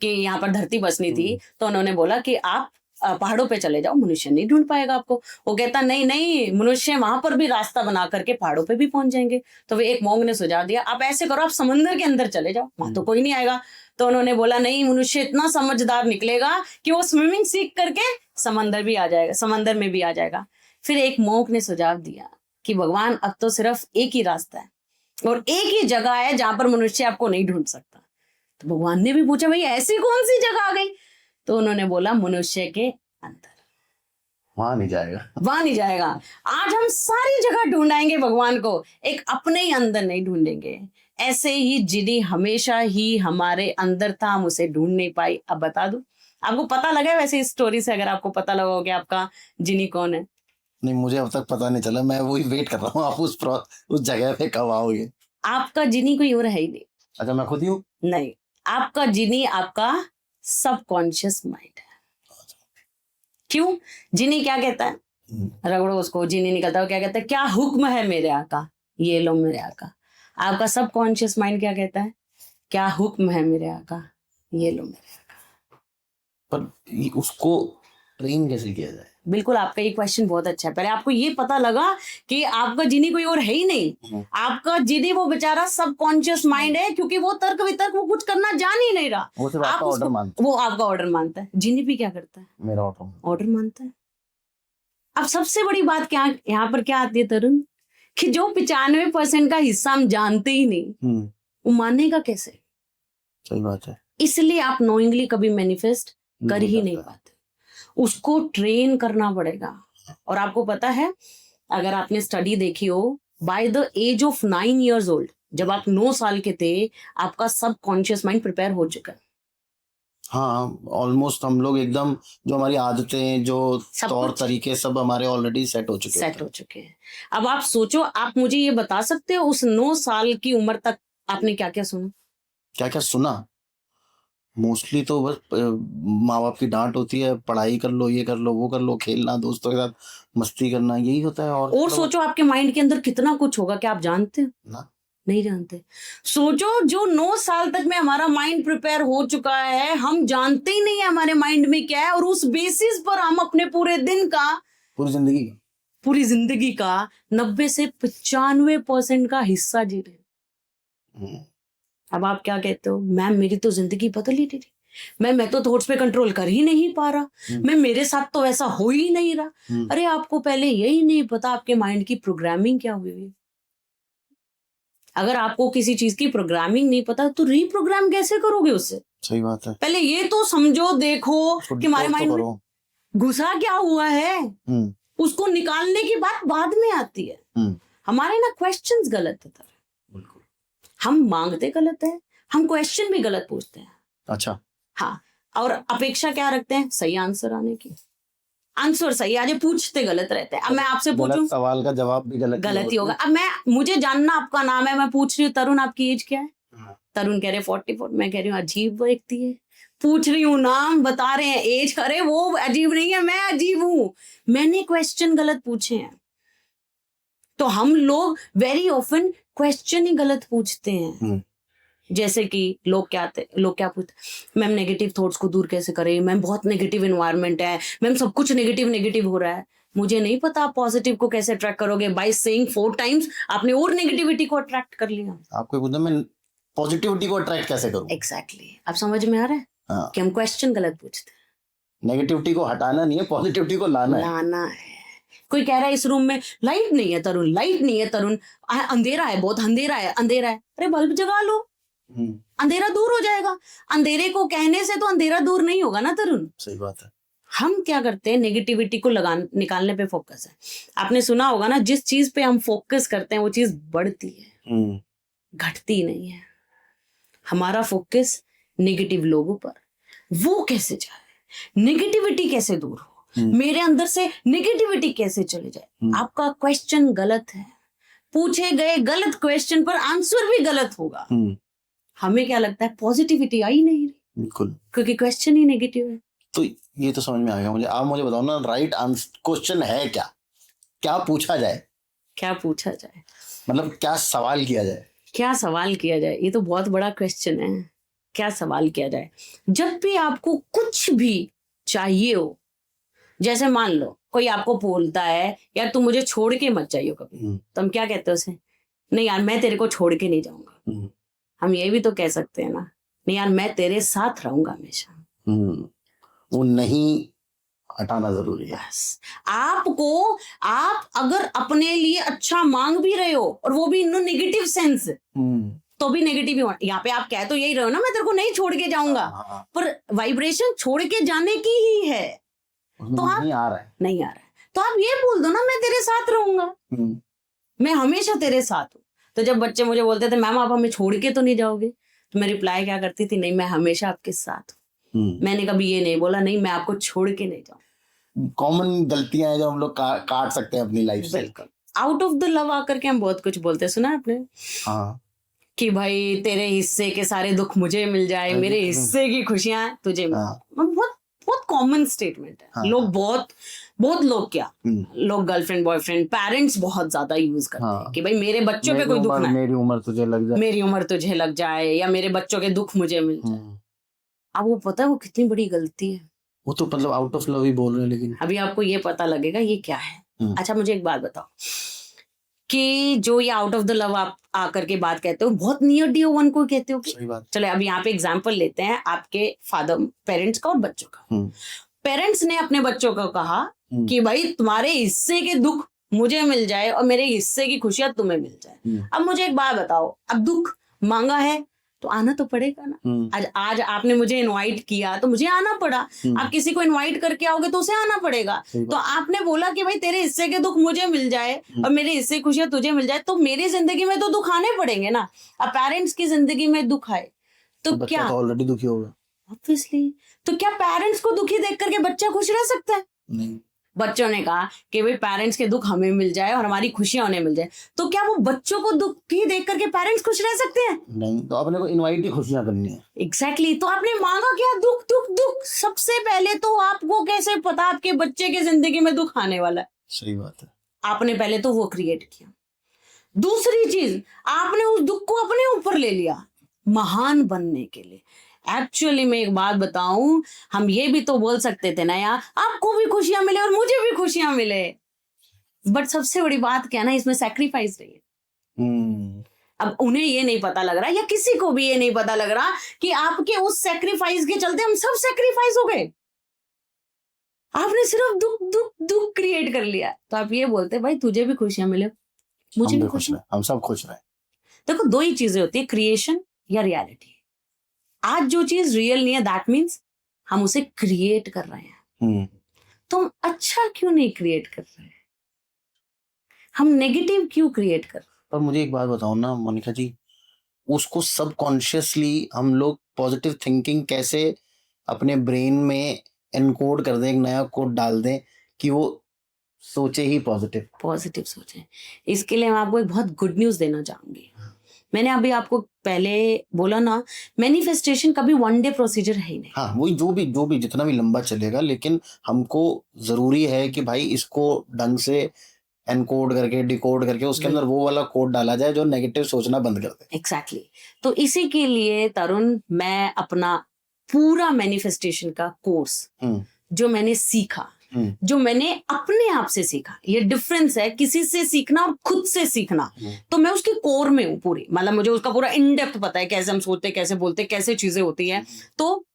की यहाँ पर धरती बसनी थी, तो उन्होंने बोला कि आप पहाड़ों पे चले जाओ, मनुष्य नहीं ढूंढ पाएगा आपको। वो कहता नहीं नहीं, मनुष्य वहां पर भी रास्ता बना करके पहाड़ों पे भी पहुंच जाएंगे। तो वे एक मोंग ने सुझाव दिया आप ऐसे करो, आप समंदर के अंदर चले जाओ, वहां तो कोई नहीं आएगा। तो उन्होंने बोला नहीं, मनुष्य इतना समझदार निकलेगा कि वो स्विमिंग सीख करके समंदर भी आ जाएगा, समंदर में भी आ जाएगा। फिर एक मोंक ने सुझाव दिया कि भगवान अब तो सिर्फ एक ही रास्ता है और एक ही जगह है जहां पर मनुष्य आपको नहीं ढूंढ सकता। तो भगवान ने भी पूछा भाई ऐसी कौन सी जगह आ गई? तो उन्होंने बोला मनुष्य के अंदर। वहां नहीं जाएगा, वहां नहीं जाएगा। आज हम सारी जगह ढूंढाएंगे भगवान को, एक अपने ही अंदर नहीं ढूंढेंगे। ऐसे ही जिनी हमेशा ही हमारे अंदर था, हम उसे ढूंढ नहीं पाई। अब बता दूं, आपको पता लगा वैसे इस स्टोरी से? अगर आपको पता लगा हो कि आपका जिनी कौन है? नहीं, मुझे अब तक पता नहीं चला। मैं वही वेट कर रहा हूँ, आप उस जगह पे कब आओगे। आपका जिनी कोई और है ही नहीं। अच्छा, मैं खुद ही हूँ? नहीं, आपका जिनी आपका सबकॉन्शियस माइंड है। क्यों? जिनी क्या कहता है? रगड़ो उसको, जिनी निकलता है, क्या कहता है? क्या हुक्म है मेरे आका, ये लो मेरे आका। आपका सबकॉन्शियस माइंड क्या कहता है? क्या हुक्म है मेरे आका, ये लो मेरे आका। पर उसको ट्रेन कैसे किया जाए? बिल्कुल, आपका ये क्वेश्चन बहुत अच्छा है। पहले आपको ये पता लगा कि आपका जिनी कोई और है ही नहीं, आपका जिनी वो बेचारा सबकॉन्शियस माइंड है, क्योंकि वो तर्क वितर्क वो कुछ करना जान ही नहीं रहा। वो सिर्फ आपका ऑर्डर मानता वो आपका ऑर्डर मानता है। जिनी भी क्या करता है? मेरा ऑर्डर मानता है। अब सबसे बड़ी बात क्या यहाँ पर क्या आती है तरुण, कि जो 95% का हिस्सा हम जानते ही नहीं, वो मानेगा कैसे? सही बात है। इसलिए आप नोइंगली कभी मैनिफेस्ट कर ही नहीं पाते, उसको ट्रेन करना पड़ेगा। और आपको पता है, अगर आपने स्टडी देखी हो, by the age of 9 years old, जब आप 9 साल के थे, आपका सबकॉन्शियस माइंड प्रिपेयर हो चुका है। हाँ, ऑलमोस्ट हम लोग एकदम, जो हमारी आदतें, जो तौर तरीके सब हमारे ऑलरेडी सेट हो चुके हैं। अब आप सोचो, आप मुझे ये बता सकते हो उस 9 साल की उम्र तक आपने क्या क्या सुना? क्या क्या सुना? मोस्टली तो बस माँ बाप की डांट होती है, पढ़ाई कर लो, ये कर लो, वो कर लो, खेलना, दोस्तों के साथ मस्ती करना, यही होता है। और सोचो आपके माइंड के अंदर कितना कुछ होगा, क्या आप जानते हो? ना, नहीं जानते। सोचो, जो 9 साल तक में हमारा माइंड प्रिपेयर हो चुका है, हम जानते ही नहीं है हमारे माइंड में क्या है, और उस बेसिस पर हम अपने पूरे दिन का, पूरी जिंदगी का 90 से 95% का हिस्सा जी रहे। अब आप क्या कहते हो, मैम मेरी तो जिंदगी बदल ही नहीं रही, मैं तो थॉट्स पे कंट्रोल कर ही नहीं पा रहा, मैं मेरे साथ तो वैसा हो ही नहीं रहा। अरे आपको पहले यही नहीं पता आपके माइंड की प्रोग्रामिंग क्या हुई है। अगर आपको किसी चीज की प्रोग्रामिंग नहीं पता, तो रीप्रोग्राम कैसे करोगे उससे? सही बात है। पहले ये तो समझो, देखो कि हमारे माइंड में घुसा क्या हुआ है, उसको निकालने की बात बाद में आती है। हमारे ना क्वेश्चंस गलत है, हम मांगते गलत है, हम क्वेश्चन भी गलत पूछते हैं। अच्छा। हाँ, और अपेक्षा क्या रखते हैं? सही आंसर आने की। आंसर सही आज पूछते गलत रहते हैं। अब मैं आपसे पूछूं, सवाल का जवाब भी गलत ही होगा। अब मुझे जानना आपका नाम है, मैं पूछ रही हूँ तरुण आपकी एज क्या है? तरुण कह रहे 44, मैं कह रही हूँ अजीब व्यक्ति है। पूछ रही हूँ नाम, बता रहे हैं एज, अरे वो अजीब नहीं है, मैं अजीब हूँ, मैंने क्वेश्चन गलत पूछे हैं। तो हम लोग वेरी ऑफन क्वेश्चन ही गलत पूछते हैं। जैसे कि लोग क्या पूछते, मैम नेगेटिव थॉट्स को दूर कैसे करें, मैम बहुत नेगेटिव एनवायरनमेंट है, मैम सब कुछ नेगेटिव हो रहा है। मुझे नहीं पता आप पॉजिटिव को कैसे अट्रैक्ट करोगे। बाय सेइंग 4 times आपने और नेगेटिविटी को अट्रैक्ट कर लिया। आपको पूछा मैं पॉजिटिविटी को अट्रैक्ट कैसे करूं? एग्जैक्टली। अब समझ में आ रहा है? हाँ। कि हम क्वेश्चन गलत पूछते हैं। नेगेटिविटी को हटाना नहीं है, पॉजिटिविटी को लाना है। कोई कह रहा है इस रूम में लाइट नहीं है तरुण, लाइट नहीं है तरुण, अंधेरा है, बहुत अंधेरा है। अरे बल्ब जगा लो, अंधेरा दूर हो जाएगा। अंधेरे को कहने से तो अंधेरा दूर नहीं होगा ना तरुण। सही बात है। हम क्या करते हैं, नेगेटिविटी को निकालने पे फोकस है। आपने सुना होगा ना, जिस चीज पे हम फोकस करते हैं वो चीज बढ़ती है, घटती नहीं है। हमारा फोकस नेगेटिव लोगों पर, वो कैसे जाए, नेगेटिविटी कैसे दूर हो, मेरे अंदर से नेगेटिविटी कैसे चले जाए। आपका क्वेश्चन गलत है, पूछे गए गलत क्वेश्चन पर आंसर भी गलत होगा। हमें क्या लगता है, पॉजिटिविटी आई नहीं रही, बिल्कुल, क्योंकि क्वेश्चन ही नेगेटिव है। तो ये तो समझ में आ गया मुझे। आप मुझे बताओ ना, राइट आंसर क्वेश्चन है क्या पूछा जाए? मतलब क्या सवाल किया जाए? ये तो बहुत बड़ा क्वेश्चन है। क्या सवाल किया जाए? जब भी आपको कुछ भी चाहिए हो, जैसे मान लो कोई आपको बोलता है यार तुम मुझे छोड़ के मत जाइयो कभी, तो हम क्या कहते हैं उसे? नहीं यार मैं तेरे को छोड़ के नहीं जाऊंगा। हम ये भी तो कह सकते हैं ना, नहीं यार मैं तेरे साथ रहूंगा हमेशा। वो नहीं हटाना जरूरी है। आप अगर अपने लिए अच्छा मांग भी रहे हो, और वो भी इन नेगेटिव सेंस, तो भी नेगेटिव ही। यहाँ पे आप कह तो यही रहे हो ना, मैं तेरे को नहीं छोड़ के जाऊंगा, पर वाइब्रेशन छोड़ के जाने की ही है। तो आप नहीं आ रहा है, तो आप ये बोल दो ना, मैं तेरे साथ रहूंगा, मैं हमेशा तेरे साथ हूँ। तो जब बच्चे मुझे बोलते थे मैम आप हमें छोड़ के तो नहीं जाओगे, तो मैं रिप्लाई क्या करती थी, नहीं मैं हमेशा आपके साथ हूँ। मैंने कभी ये नहीं बोला नहीं मैं आपको छोड़ के नहीं जाऊँ। कॉमन गलतियां हैं जो हम लोग काट सकते हैं अपनी लाइफ से। बिल्कुल, आउट ऑफ द लव आकर के हम बहुत कुछ बोलते हैं, सुना आपने? हाँ, कि भाई तेरे हिस्से के सारे दुख मुझे मिल जाए, मेरे हिस्से की खुशियां तुझे मिल। बहुत कॉमन स्टेटमेंट है। लोग बहुत लोग लोग गर्लफ्रेंड बॉयफ्रेंड पेरेंट्स बहुत ज्यादा यूज करते हैं कि भाई मेरे बच्चों पे कोई दुख ना, मेरी उम्र तुझे लग जाए, या मेरे बच्चों के दुख मुझे मिल जाए। अब वो पता है वो कितनी बड़ी गलती है। वो तो मतलब आउट ऑफ लव ही बोल रहे हैं, लेकिन अभी आपको ये पता लगेगा ये क्या है। अच्छा मुझे एक बात बताओ कि जो ये आउट ऑफ द लव आप आकर के बात कहते हो, बहुत नियर डियर वन को कहते हो कि सही बात। चलो अब यहाँ पे एग्जांपल लेते हैं आपके फादर पेरेंट्स का और बच्चों का। पेरेंट्स ने अपने बच्चों को कहा कि भाई तुम्हारे हिस्से के दुख मुझे मिल जाए और मेरे हिस्से की खुशियां तुम्हें मिल जाए। अब मुझे एक बात बताओ, अब दुख मांगा है तो आना तो पड़ेगा ना। आज आपने मुझे इनवाइट किया तो मुझे आना पड़ा। आप किसी को इनवाइट करके आओगे तो उसे आना पड़ेगा। तो आपने बोला कि भाई तेरे हिस्से के दुख मुझे मिल जाए और मेरे हिस्से की खुशियां तुझे मिल जाए, तो मेरी जिंदगी में तो दुख आने पड़ेंगे ना। अब पेरेंट्स की जिंदगी में दुख आए तो क्या ऑलरेडी दुखी होगा ऑब्वियसली, तो क्या पेरेंट्स को दुखी देख करके बच्चा खुश रह सकता है? नहीं। बच्चों ने कहा कि भाई पेरेंट्स के दुख हमें मिल जाए और हमारी खुशियां उन्हें मिल जाए, तो क्या वो बच्चों को दुखी देख करके पेरेंट्स खुश रह सकते हैं? नहीं। तो अपने को इनवाइट ही खुशियां करनी है। एग्जैक्टली। तो आपने मांगा क्या? दुख दुख दुख। सबसे पहले तो आपको कैसे पता आपके बच्चे की जिंदगी में दुख आने वाला है? सही बात है। आपने पहले तो वो क्रिएट किया। दूसरी चीज, आपने उस दुख को अपने ऊपर ले लिया महान बनने के लिए। एक्चुअली मैं एक बात बताऊं, हम ये भी तो बोल सकते थे ना यार आपको भी खुशियां मिले और मुझे भी खुशियां मिले, बट सबसे बड़ी बात क्या ना, इसमें सैक्रिफाइस रही है। अब उन्हें ये नहीं पता लग रहा या किसी को भी ये नहीं पता लग रहा कि आपके उस सैक्रिफाइस के चलते हम सब सैक्रिफाइस हो गए। आपने सिर्फ दुख दुख दुख क्रिएट कर लिया। तो आप ये बोलते भाई तुझे भी खुशियां मिले मुझे भी खुश रहे, हम सब खुश रहे। देखो दो ही चीजें होती है, क्रिएशन या रियलिटी। आज जो चीज रियल नहीं है दैट मीन्स हम उसे क्रिएट कर रहे हैं। तो हम अच्छा क्यों नहीं क्रिएट कर रहे हैं? हम नेगेटिव क्यों क्रिएट कर रहे हैं? पर मुझे एक बात बताओ ना मोनिका जी, उसको सबकॉन्शियसली हम लोग पॉजिटिव थिंकिंग कैसे अपने ब्रेन में एनकोड कर दें, एक नया कोड डाल दें कि वो सोचे ही पॉजिटिव सोचे। इसके लिए मैं आपको एक बहुत गुड न्यूज देना चाहूंगी। मैंने अभी आपको पहले बोला ना, मैनिफेस्टेशन कभी वन डे प्रोसीजर है ही नहीं। हाँ, वही जो भी जितना भी लंबा चलेगा, लेकिन हमको जरूरी है कि भाई इसको ढंग से एनकोड करके डिकोड करके उसके अंदर वो वाला कोड डाला जाए जो नेगेटिव सोचना बंद कर दे। एग्जैक्टली। तो इसी के लिए तरुण, मैं अपना पूरा मैनिफेस्टेशन का कोर्स जो मैंने सीखा, जो मैंने अपने आप से सीखा, ये डिफरेंस है किसी से सीखना और खुद से सीखना। तो मैं उसके कोर में हूँ पूरी, मतलब मुझे उसका पूरा इन डेप्थ पता है, कैसे हम सोचते, कैसे बोलते, कैसे चीजें होती है। तो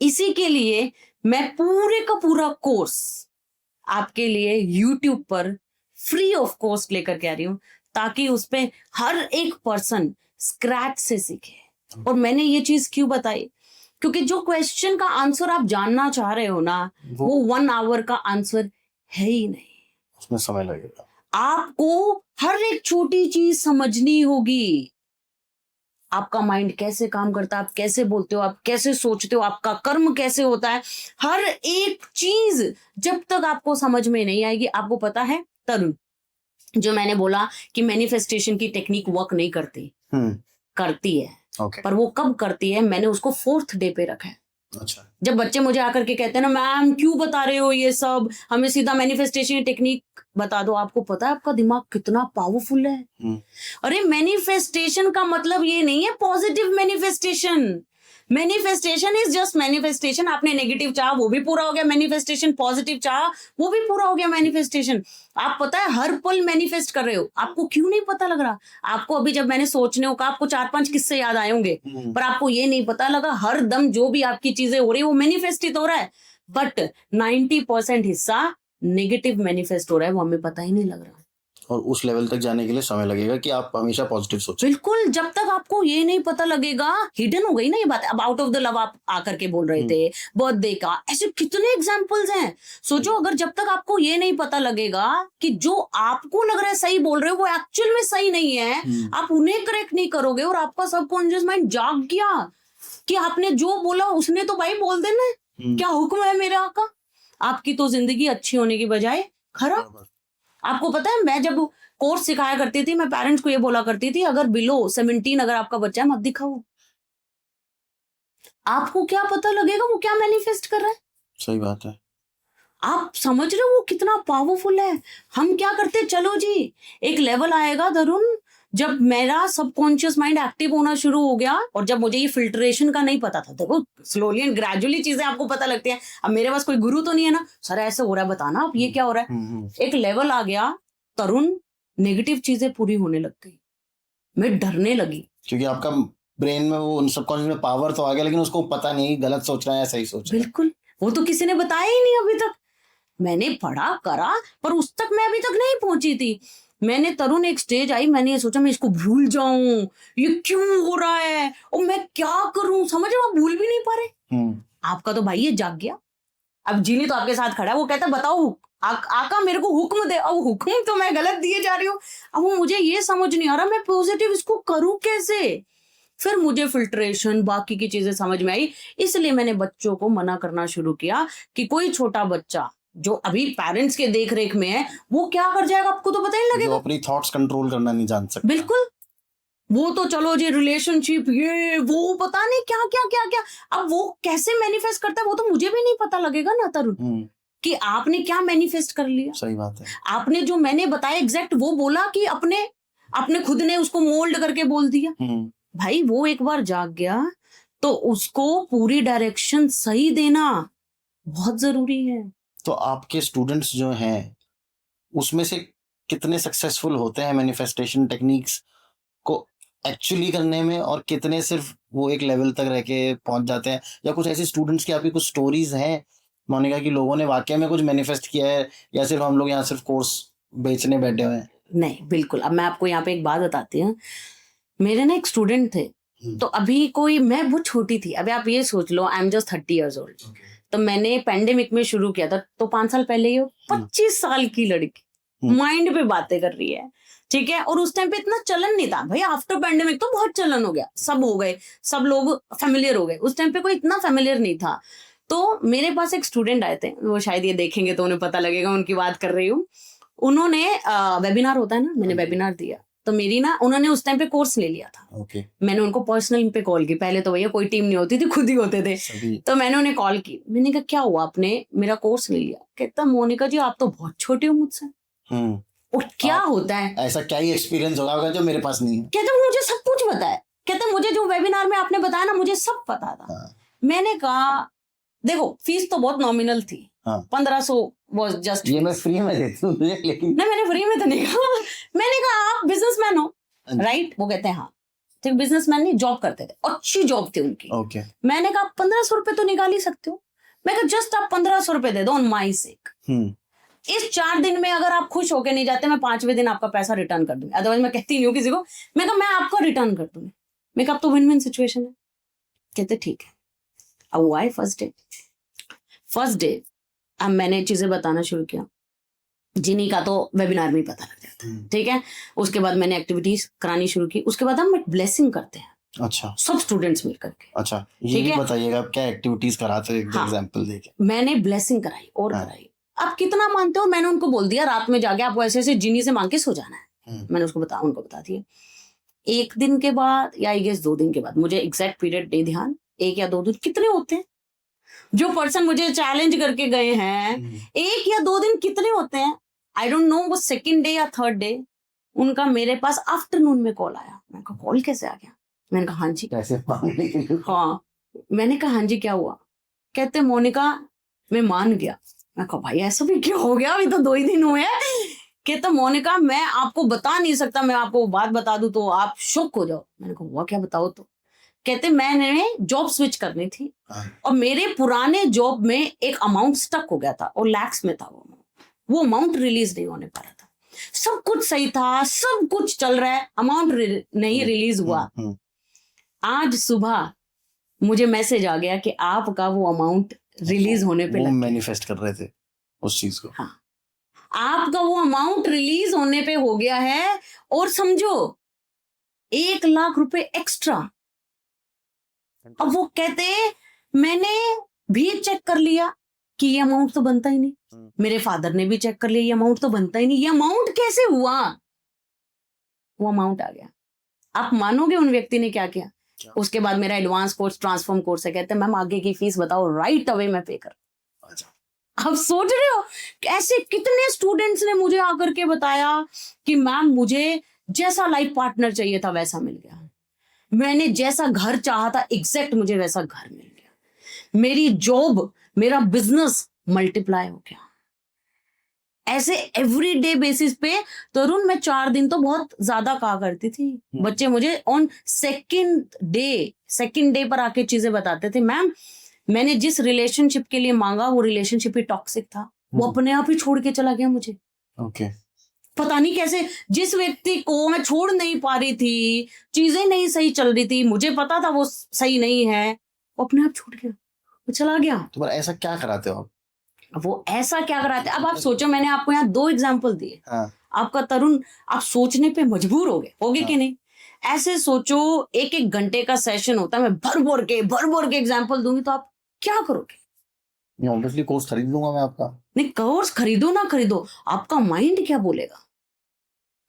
इसी के लिए मैं पूरे का पूरा कोर्स आपके लिए YouTube पर फ्री ऑफ कॉस्ट लेकर के आ रही हूँ, ताकि उस पे हर एक पर्सन स्क्रैच से सीखे। और मैंने ये चीज क्यों बताई, क्योंकि जो क्वेश्चन का आंसर आप जानना चाह रहे हो ना, वो 1 आवर का आंसर है ही नहीं, उसमें समय लगेगा। आपको हर एक छोटी चीज समझनी होगी। आपका माइंड कैसे काम करता है, आप कैसे बोलते हो, आप कैसे सोचते हो, आपका कर्म कैसे होता है, हर एक चीज जब तक आपको समझ में नहीं आएगी। आपको पता है तरुण, जो मैंने बोला कि मैनिफेस्टेशन की टेक्निक वर्क नहीं करती, करती है। पर वो कब करती है, मैंने उसको 4th डे पे रखा है। अच्छा। जब बच्चे मुझे आकर के कहते हैं ना मैम क्यों बता रहे हो ये सब, हमें सीधा मैनिफेस्टेशन टेक्निक बता दो। आपको पता है आपका दिमाग कितना पावरफुल है? अरे मैनिफेस्टेशन का मतलब ये नहीं है positive manifestation. Manifestation is just manifestation. आपने नेगेटिव चाहा वो भी पूरा हो गया मैनिफेस्टेशन, पॉजिटिव चाहा वो भी पूरा हो गया मैनिफेस्टेशन। आप पता है हर पल मैनिफेस्ट कर रहे हो, आपको क्यों नहीं पता लग रहा? आपको अभी जब मैंने सोचने को आपको 4-5 किस्से याद आए होंगे, पर आपको ये नहीं पता लगा हर दम जो भी आपकी चीजें हो रही है वो मैनिफेस्ट ही तो हो रहा है, बट 90% हिस्सा नेगेटिव मैनिफेस्ट हो रहा है, वो हमें पता ही नहीं लग रहा। और उस लेवल तक जाने के लिए समय लगेगा कि आप हमेशा पॉजिटिव सोचें। बिल्कुल, जब तक आपको ये नहीं पता लगेगा, हिडन हो गई ना ये बात। अब आउट ऑफ द लव आप आकर के बोल रहे थे, बर्थडे का, ऐसे कितने एग्जांपल्स हैं। सोचो अगर जब तक आपको ये नहीं पता लगेगा कि जो आपको लग रहा है सही बोल रहे हो वो एक्चुअल में सही नहीं है, आप उन्हें करेक्ट नहीं करोगे और आपका सबकॉन्शियस माइंड जाग गया कि आपने जो बोला उसने तो भाई बोल देना, क्या हुक्म है मेरा का, आपकी तो जिंदगी अच्छी होने की बजाय खराब। आपको पता है मैं जब कोर्स सिखाया करती थी, मैं पेरेंट्स को ये बोला करती थी अगर बिलो 17 अगर आपका बच्चा है मत दिखाओ। आपको क्या पता लगेगा वो क्या मैनिफेस्ट कर रहा है? सही बात है। आप समझ रहे हो वो कितना पावरफुल है? हम क्या करते, चलो जी एक लेवल आएगा तरुण जब मेरा सबकॉन्शियस माइंड एक्टिव होना शुरू हो गया और जब मुझे ये फिल्ट्रेशन का नहीं पता था, देखो स्लोली एंड ग्रेजुअली चीजें आपको पता लगती हैं। अब मेरे पास कोई गुरु तो नहीं है ना, सर ऐसे हो रहा है बताना अब ये क्या हो रहा है। एक लेवल आ गया, तरुण नेगेटिव चीजें पूरी होने लग गई, मैं डरने लगी, क्योंकि आपका ब्रेन में वो सबकॉन्शियस में पावर तो आ गया, लेकिन उसको पता नहीं गलत सोच रहा है या सही सोच रहा है। बिल्कुल, वो तो किसी ने बताया ही नहीं अभी तक। मैंने पढ़ा करा पर उस तक मैं अभी तक नहीं पहुंची थी। मैंने तरुण एक स्टेज आई, मैंने ये सोचा मैं इसको भूल जाऊं, ये क्यों हो रहा है और मैं क्या करूं, समझ रहे हो, आप भूल भी नहीं पा रहे। आपका तो भाई ये जाग गया, अब जीनी तो आपके साथ खड़ा है, वो कहता बताओ आका मेरे को हुक्म दे। अब हुक्म तो मैं गलत दिए जा रही हूँ। अब वो मुझे ये समझ नहीं आ रहा मैं पॉजिटिव इसको करूं कैसे। फिर मुझे फिल्ट्रेशन बाकी की चीजें समझ में आई, इसलिए मैंने बच्चों को मना करना शुरू किया कि कोई छोटा बच्चा जो अभी पेरेंट्स के देख रेख में है वो क्या कर जाएगा आपको तो पता ही लगेगा। जो अपनी थॉट्स कंट्रोल करना नहीं जान सकता। बिल्कुल, वो तो चलो जी रिलेशनशिप ये वो पता नहीं क्या क्या क्या क्या, अब वो कैसे मैनिफेस्ट करता है वो तो मुझे भी नहीं पता लगेगा ना तरुण, कि आपने क्या मैनिफेस्ट कर लिया। सही बात है। आपने जो मैंने बताया एग्जैक्ट वो बोला कि अपने खुद ने उसको मोल्ड करके बोल दिया। भाई वो एक बार जाग गया तो उसको पूरी डायरेक्शन सही देना बहुत जरूरी है। तो आपके स्टूडेंट्स जो हैं उसमें से कितने सक्सेसफुल होते हैं मैनिफेस्टेशन टेक्निक्स को एक्चुअली करने में, और कितने सिर्फ वो एक लेवल तक रह के पहुंच जाते हैं? या कुछ ऐसे स्टूडेंट्स की आपकी कुछ स्टोरीज हैं मोनिका की लोगों ने वाकई में कुछ मैनिफेस्ट किया है, या सिर्फ हम लोग यहाँ सिर्फ कोर्स बेचने बैठे हुए हैं? नहीं बिल्कुल। अब मैं आपको यहाँ पे एक बात बताती हूँ। मेरे ना एक स्टूडेंट थे, तो अभी कोई मैं बहुत छोटी थी, अभी आप ये सोच लो I am just 30 years old। तो मैंने पेंडेमिक में शुरू किया था, तो 5 साल पहले ये 25 साल की लड़की माइंड पे बातें कर रही है, ठीक है। और उस टाइम पे इतना चलन नहीं था भाई, आफ्टर पेंडेमिक तो बहुत चलन हो गया, सब हो गए, सब लोग फेमिलियर हो गए, उस टाइम पे कोई इतना फेमिलियर नहीं था। तो मेरे पास एक स्टूडेंट आए थे, वो शायद ये देखेंगे तो उन्हें पता लगेगा उनकी बात कर रही हूँ। उन्होंने वेबिनार होता है ना, मैंने वेबिनार दिया, तो मेरी ना उन्होंने उस टाइम पे कोर्स ले लिया था। मैंने उनको पर्सनल पे कॉल की, पहले तो भैया कोई टीम नहीं होती थी, खुद ही होते थे। तो मैंने उन्हें कॉल की, मैंने कहा क्या हुआ आपने मेरा कोर्स ले लिया? कहता मोनिका जी आप तो बहुत छोटी हो मुझसे। और क्या होता है, ऐसा क्या ही एक्सपीरियंस होगा जो मेरे पास नहीं है? कहता मुझे सब कुछ पता है, कहता मुझे जो वेबिनार में आपने बताया ना मुझे सब पता था। मैंने कहा देखो फीस तो बहुत नॉमिनल थी, 1500 वाज जस्ट। ये मैं फ्री में देती हूँ तुझे, लेकिन नहीं मैंने फ्री में तो नहीं कहा। मैंने कहा आप बिजनेसमैन हो राइट? वो कहते हैं हाँ। ठीक, बिजनेसमैन नहीं, जॉब करते थे, अच्छी जॉब थी उनकी। मैंने कहा 1500 रुपए तो निकाल ही सकते हो। मैं कहा जस्ट आप 1500 रुपए दे दो ऑन माई सेक। इस 4 दिन में अगर आप खुश होके नहीं जाते, मैं 5वें दिन आपका पैसा रिटर्न कर दूंगी, अदरवाइज मैं कहती नहीं हूँ किसी को। मैं कहा मैं आपको रिटर्न कर दूंगी। मैं कहा अब तो विन विन सिचुएशन है। कहते ठीक है। अब हुआ है फर्स्ट डे अब मैंने चीजें बताना शुरू किया। जिनी का तो वेबिनार में ही पता लग जाता है, ठीक है। उसके बाद मैंने एक्टिविटीज करानी शुरू की, उसके बाद हम ब्लेसिंग करते हैं। अच्छा, सब स्टूडेंट्स मिल करके। अच्छा, ये भी बताइएगा आप क्या एक्टिविटीज कराते हो, एक एग्जांपल देके। मैंने ब्लेसिंग कराई और कराई। आप कितना मानते हो, मैंने उनको बोल दिया रात में जाके आपको ऐसे ऐसे जिनी से मांग के सो जाना है। मैंने उनको बता दिया। 1 दिन के बाद या आई गेस 2 दिन के बाद, मुझे एग्जैक्ट पीरियड नहीं ध्यान, 1 या 2 दिन कितने होते हैं जो पर्सन मुझे चैलेंज करके गए हैं, 1 या 2 दिन कितने होते हैं आई डोंट नो। वो 2nd डे या 3rd डे उनका मेरे पास आफ्टरनून में कॉल आया। मैंने कहा कॉल कैसे आ गया? मैंने कहा हाँ जी। कैसे मांगने के लिए? हाँ, मैंने कहा हाँ जी क्या हुआ? कहते मोनिका मैं मान गया। मैं कहा भाई ऐसा भी क्या हो गया, अभी तो 2 ही दिन हुए हैं। कहता मोनिका मैं आपको बता नहीं सकता, मैं आपको बात बता दूं तो आप शॉक हो जाओ। मैंने कहा हुआ क्या, बताओ तो। कहते मैंने जॉब स्विच करनी थी और मेरे पुराने जॉब में एक अमाउंट स्टक हो गया था और लैक्स में था, वो अमाउंट रिलीज नहीं होने पा रहा था। सब कुछ सही था, सब कुछ चल रहा है, अमाउंट नहीं रिलीज हुआ। आज सुबह मुझे मैसेज आ गया कि आपका वो अमाउंट रिलीज होने पे लग गया। मैनिफेस्ट कर रहे थे उस चीज को। हाँ, आपका वो अमाउंट रिलीज होने पे हो गया है और समझो 1 लाख रुपए एक्स्ट्रा। अब वो कहते मैंने भी चेक कर लिया कि ये अमाउंट तो बनता ही नहीं, मेरे फादर ने भी चेक कर लिया ये अमाउंट तो बनता ही नहीं, ये अमाउंट कैसे हुआ? वो अमाउंट आ गया। आप मानोगे उन व्यक्ति ने क्या किया? उसके बाद मेरा एडवांस कोर्स ट्रांसफॉर्म कोर्स है, कहते हैं मैम आगे की फीस बताओ, राइट अवे मैं पे कर। आप सोच रहे हो ऐसे कितने स्टूडेंट्स ने मुझे आकर के बताया कि मैम मुझे जैसा लाइफ पार्टनर चाहिए था वैसा मिल गया, मैंने जैसा घर चाहा था एग्जैक्ट मुझे वैसा घर मिल गया, मेरी जॉब, मेरा बिजनेस मल्टीप्लाई हो गया। ऐसे एवरीडे बेसिस पे तरुण मैं 4 दिन तो बहुत ज्यादा कहा करती थी। बच्चे मुझे ऑन सेकंड डे पर आके चीजें बताते थे, मैम मैंने जिस रिलेशनशिप के लिए मांगा वो रिलेशनशिप ही टॉक्सिक था, वो अपने आप ही छोड़ के चला गया मुझे। ओके। पता नहीं कैसे, जिस व्यक्ति को मैं छोड़ नहीं पा रही थी, चीजें नहीं सही चल रही थी, मुझे पता था वो सही नहीं है, वो अपने आप छूट गया, वो चला गया। तो ऐसा क्या कराते हो आप? वो ऐसा क्या कराते, अब आप सोचो, मैंने आपको यहाँ 2 एग्जाम्पल दिए। हाँ। आपका तरुण, आप सोचने पे मजबूर होगे कि नहीं? ऐसे सोचो, 1-1 घंटे का सेशन होता है, मैं भर भर के एग्जाम्पल दूंगी तो आप क्या करोगे? ऑब्वियसली कोर्स खरीद लूंगा मैं आपका। नहीं, कोर्स खरीदो ना खरीदो, आपका माइंड क्या बोलेगा?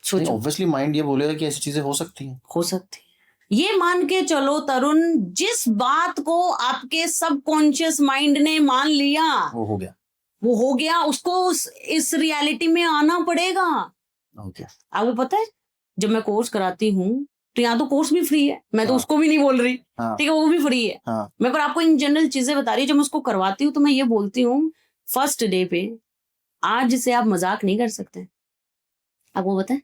सोचो। ऑब्वियसली माइंड ये बोलेगा कि ऐसी चीजें हो सकती हैं। हो सकती है, ये मान के चलो तरुण, जिस बात को आपके सबकॉन्शियस माइंड ने मान लिया वो हो गया, उसको इस रियलिटी में आना पड़ेगा। ओके। आपको पता है, जब मैं कोर्स कराती हूँ तो यहाँ तो कोर्स भी फ्री है, मैं तो उसको भी नहीं बोल रही, ठीक है, वो भी फ्री है। मैं पर आपको इन जनरल चीजें बता रही हूँ। जब मैं उसको करवाती हूँ तो मैं ये बोलती हूँ, फर्स्ट डे पे आज से आप मजाक नहीं कर सकते। आपको पता है,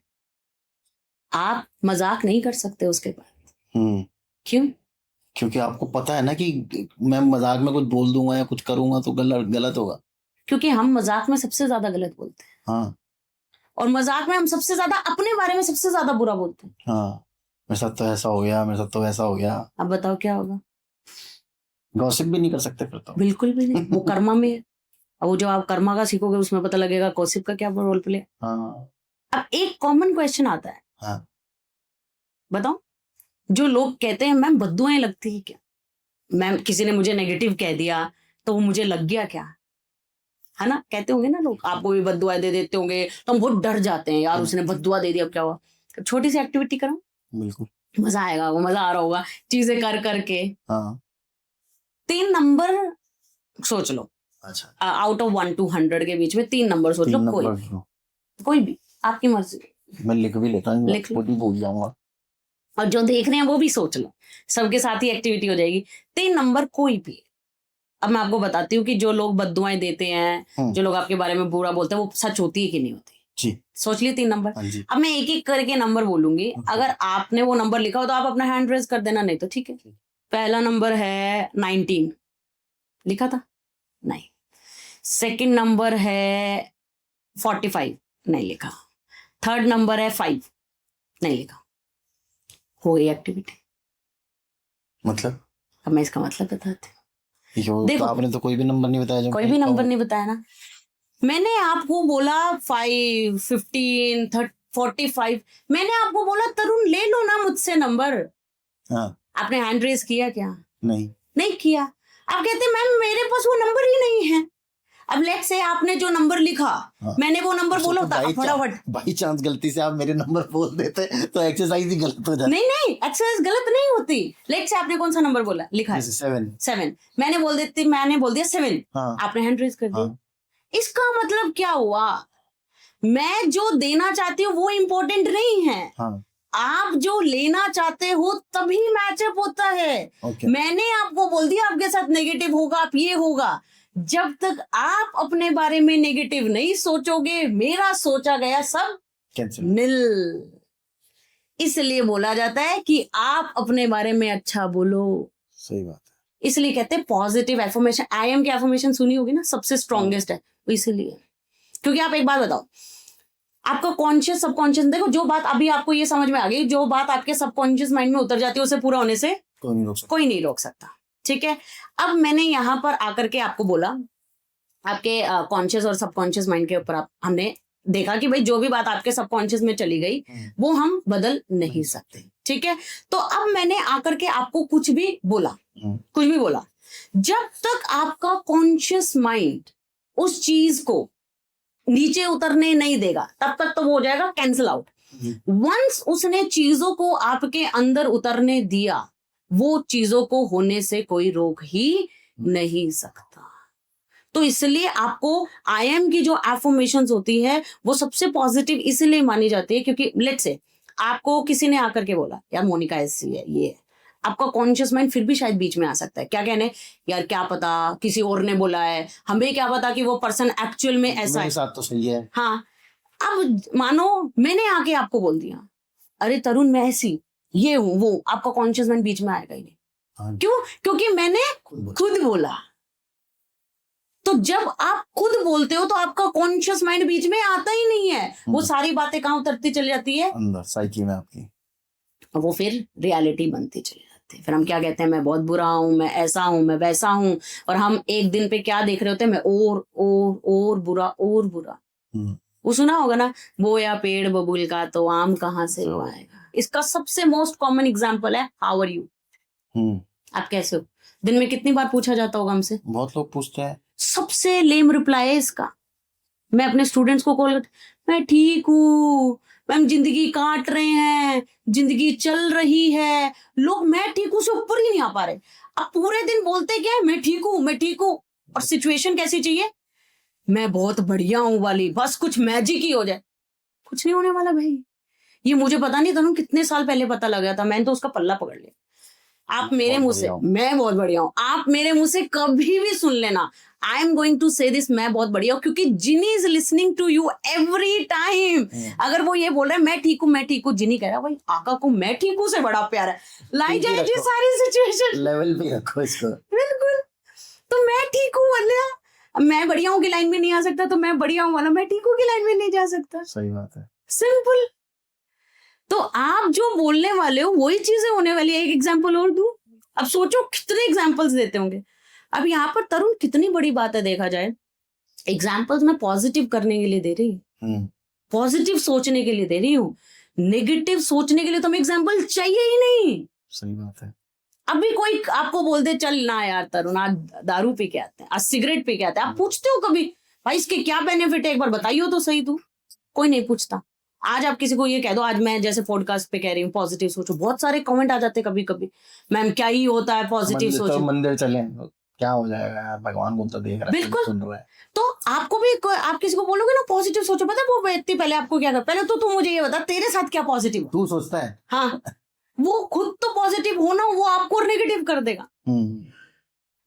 आप मजाक नहीं कर सकते उसके बाद। क्यों? क्योंकि आपको पता है ना कि मैं मजाक में कुछ बोल दूंगा या कुछ करूंगा तो गलत होगा। क्योंकि हम मजाक में सबसे ज्यादा गलत बोलते हैं। हाँ। और मजाक में हम सबसे ज्यादा अपने बारे में सबसे ज्यादा बुरा बोलते हैं। हाँ, मेरे साथ तो ऐसा हो गया, मेरे साथ तो वैसा हो गया। अब बताओ क्या होगा? गॉसिप भी नहीं कर सकते फिर तो। बिल्कुल भी नहीं, वो कर्मा में है। अब वो जो आप कर्मा का सीखोगे उसमें पता लगेगा गॉसिप का क्या रोल प्ले। हाँ। अब एक कॉमन क्वेश्चन आता है, हाँ। बताओ, जो लोग कहते हैं मैम बद्दुआएं लगती है क्या, मैम किसी ने मुझे नेगेटिव कह दिया तो वो मुझे लग गया क्या, है ना? कहते होंगे ना लोग, आपको भी बद्दुआ दे देते होंगे तो हम बहुत डर जाते हैं, यार उसने बद्दुआ दे दिया, अब क्या हुआ? छोटी सी एक्टिविटी करो, बिल्कुल मजा आएगा, वो मजा आ रहा होगा चीजें कर करके। हाँ। 3 नंबर सोच लो। अच्छा। आउट ऑफ 1 to 100 के बीच में 3 नंबर सोच लो, कोई भी, आपकी मर्जी। मैं लिख भी लेता हूँ, लिख लो, भूल जाऊंगा। और जो देख रहे हैं वो भी सोच लो, सबके साथ ही एक्टिविटी हो जाएगी। 3 नंबर कोई भी। अब मैं आपको बताती हूँ कि जो लोग बद्दुआएं देते हैं, जो लोग आपके बारे में बुरा बोलते हैं, वो सच होती है कि नहीं होती? जी। सोच लिए 3 नंबर। अब मैं एक एक करके नंबर बोलूंगी, अगर आपने वो नंबर लिखा हो तो आप अपना हैंड रेज कर देना, नहीं तो ठीक है। पहला नंबर है 19, लिखा था? नहीं। सेकंड नंबर है 45, नहीं लिखा। थर्ड नंबर है 5, नहीं लिखा। हो गई एक्टिविटी। मतलब? अब मैं इसका मतलब बताती हूँ। देखो, तो आपने तो कोई भी नंबर नहीं बताया। कोई भी नंबर नहीं बताया ना, मैंने आपको बोला 5, 15, 30, 45। मैंने आपको बोला तरुण ले लो ना मुझसे नंबर। हाँ। आपने हैंड रेज किया क्या? नहीं किया। आप कहते मैम मेरे पास वो नंबर ही नहीं है। अब लेट्स से आपने जो नंबर लिखा, मैंने वो नंबर बोला था फटाफट, बाई चांस गलती से आप मेरे नंबर बोल देते तो एक्सरसाइज ही गलत हो जाती। नहीं एक्सरसाइज गलत नहीं होती। लेट्स से आपने कौन सा नंबर बोला, लिखा है 7, मैंने बोल दिया 7। आपने हैंड रेज कर दिया। इसका मतलब क्या हुआ? मैं जो देना चाहती हूँ वो इम्पोर्टेंट नहीं है। आप जो लेना चाहते हो तभी मैचअप होता है। मैंने आपको बोल दिया आपके साथ नेगेटिव होगा, आप ये होगा। जब तक आप अपने बारे में नेगेटिव नहीं सोचोगे, मेरा सोचा गया सब निल। इसलिए बोला जाता है कि आप अपने बारे में अच्छा बोलो। सही बात है। इसलिए कहते हैं पॉजिटिव एफर्मेशन। आई एम की एफर्मेशन सुनी होगी ना, सबसे स्ट्रॉन्गेस्ट है इसलिए। क्योंकि आप एक बात बताओ, आपका कॉन्शियस सबकॉन्शियस, देखो जो बात अभी आपको ये समझ में आ गई, जो बात आपके सबकॉन्शियस माइंड में उतर जाती है उसे पूरा होने से कोई नहीं रोक सकता। ठीक है। अब मैंने यहाँ पर आकर के आपको बोला, आपके कॉन्शियस और सबकॉन्शियस माइंड के ऊपर हमने देखा कि भाई जो भी बात आपके सबकॉन्शियस में चली गई वो हम बदल नहीं सकते। ठीक है। तो अब मैंने आकर के आपको कुछ भी बोला, जब तक आपका कॉन्शियस माइंड उस चीज को नीचे उतरने नहीं देगा तब तक तो वो हो जाएगा कैंसिल आउट। वंस उसने चीजों को आपके अंदर उतरने दिया, वो चीजों को होने से कोई रोक ही नहीं सकता। तो इसलिए आपको आई एम की जो एफर्मेशंस होती है वो सबसे पॉजिटिव इसलिए मानी जाती है क्योंकि लेट्स से आपको किसी ने आकर के बोला यार मोनिका ऐसी है, ये है, आपका कॉन्शियस माइंड फिर भी शायद बीच में आ सकता है, क्या कहने, यार क्या पता किसी और ने बोला है, हमें क्या पता कि वो पर्सन एक्चुअल में ऐसा मेरे है। साथ तो सही है। हाँ, अब मानो मैंने आके आपको बोल दिया अरे तरुण मैं ऐसी ये हूँ वो, आपका कॉन्शियस माइंड बीच में आएगा ही नहीं। हाँ, क्यों? क्योंकि मैंने खुद बोला। तो जब आप खुद बोलते हो तो आपका कॉन्शियस माइंड बीच में आता ही नहीं है, वो सारी बातें कहाँ उतरती चली जाती है, अंदर साइकी में आपकी, वो फिर रियलिटी बनती चली जाती है। फिर हम क्या कहते हैं, मैं बहुत बुरा हूं, मैं ऐसा हूं, मैं वैसा हूं, और हम एक दिन पे क्या देख रहे होते हैं, मैं और बुरा और बुरा। वो सुना होगा ना, बोया पेड़ बबूल का तो आम कहाँ से आएगा। इसका सबसे मोस्ट कॉमन एग्जाम्पल है हाउ आर यू, आप कैसे हो। दिन में कितनी बार पूछा जाता होगा हमसे, बहुत लोग पूछते हैं। सबसे लेम रिप्लाई है इसका। मैं अपने स्टूडेंट्स को कॉल करती, मैं ठीक हूँ मैम, जिंदगी काट रहे हैं, जिंदगी चल रही है, लोग मैं ठीक हूँ से ऊपर ही नहीं आ पा रहे। अब पूरे दिन बोलते क्या है, मैं ठीक हूँ मैं ठीक हूँ, और सिचुएशन कैसी चाहिए, मैं बहुत बढ़िया हूँ वाली, बस कुछ मैजिक ही हो जाए। कुछ नहीं होने वाला भाई। ये मुझे पता नहीं था कितने साल पहले पता लगा था, मैंने तो उसका पल्ला पकड़ लिया। आप मेरे मुंह से, मैं बहुत बढ़िया हूँ, आप मेरे मुंह से कभी भी सुन लेना, I am going to say this, मैं बहुत बढ़िया हूँ, क्योंकि Genie is listening to you every time. अगर वो ये बोल रहा है मैं ठीक हूँ, जिनी कह रहा है भाई आका को मैं ठीक हूँ से बड़ा प्यार है, लाई जाएगी सारी सिचुएशन लेवल पे रखो इसको। बिल्कुल। तो मैं ठीक हूँ वाला, मैं बढ़िया हूँ की लाइन में नहीं आ सकता, तो मैं बढ़िया हूँ वाला मैं ठीक हूँ की लाइन में नहीं जा सकता। सही बात है, सिंपल। तो आप जो बोलने वाले हो वही चीजें होने वाली है। एक एग्जांपल और दूं, अब सोचो कितने एग्जांपल्स देते होंगे। अब यहाँ पर तरुण कितनी बड़ी बात है, देखा जाए एग्जांपल्स मैं पॉजिटिव करने के लिए दे रही हूँ, पॉजिटिव सोचने के लिए दे रही हूँ, नेगेटिव सोचने के लिए तो हमें एग्जांपल चाहिए ही नहीं। सही बात है। अभी कोई आपको बोल दे चल ना यार तरुण आज दारू पी के आते हैं, आज सिगरेट पी के आते हैं, आप पूछते हो कभी भाई इसके क्या बेनिफिट है, एक बार बताइयो तो सही तू। कोई नहीं पूछता। आज आप किसी को ये कह दो, आज मैं जैसे पॉडकास्ट पे कह रही हूँ पॉजिटिव सोचो, बहुत सारे कमेंट आ जाते हैं कभी कभी, मैम क्या ही होता है पॉजिटिव सोचो, मंदिर चले क्या हो जाएगा यार, भगवान को तो देख रहा है, बिल्कुल सुन रहा है। तो आपको भी आप किसी को बोलोगे ना पॉजिटिव सोचो, पता है वो व्यक्ति पहले आपको क्या कर, पहले तो तू मुझे ये बता तेरे साथ क्या पॉजिटिव, तू सोचता है। हाँ वो खुद तो पॉजिटिव होना, वो आपको नेगेटिव कर देगा।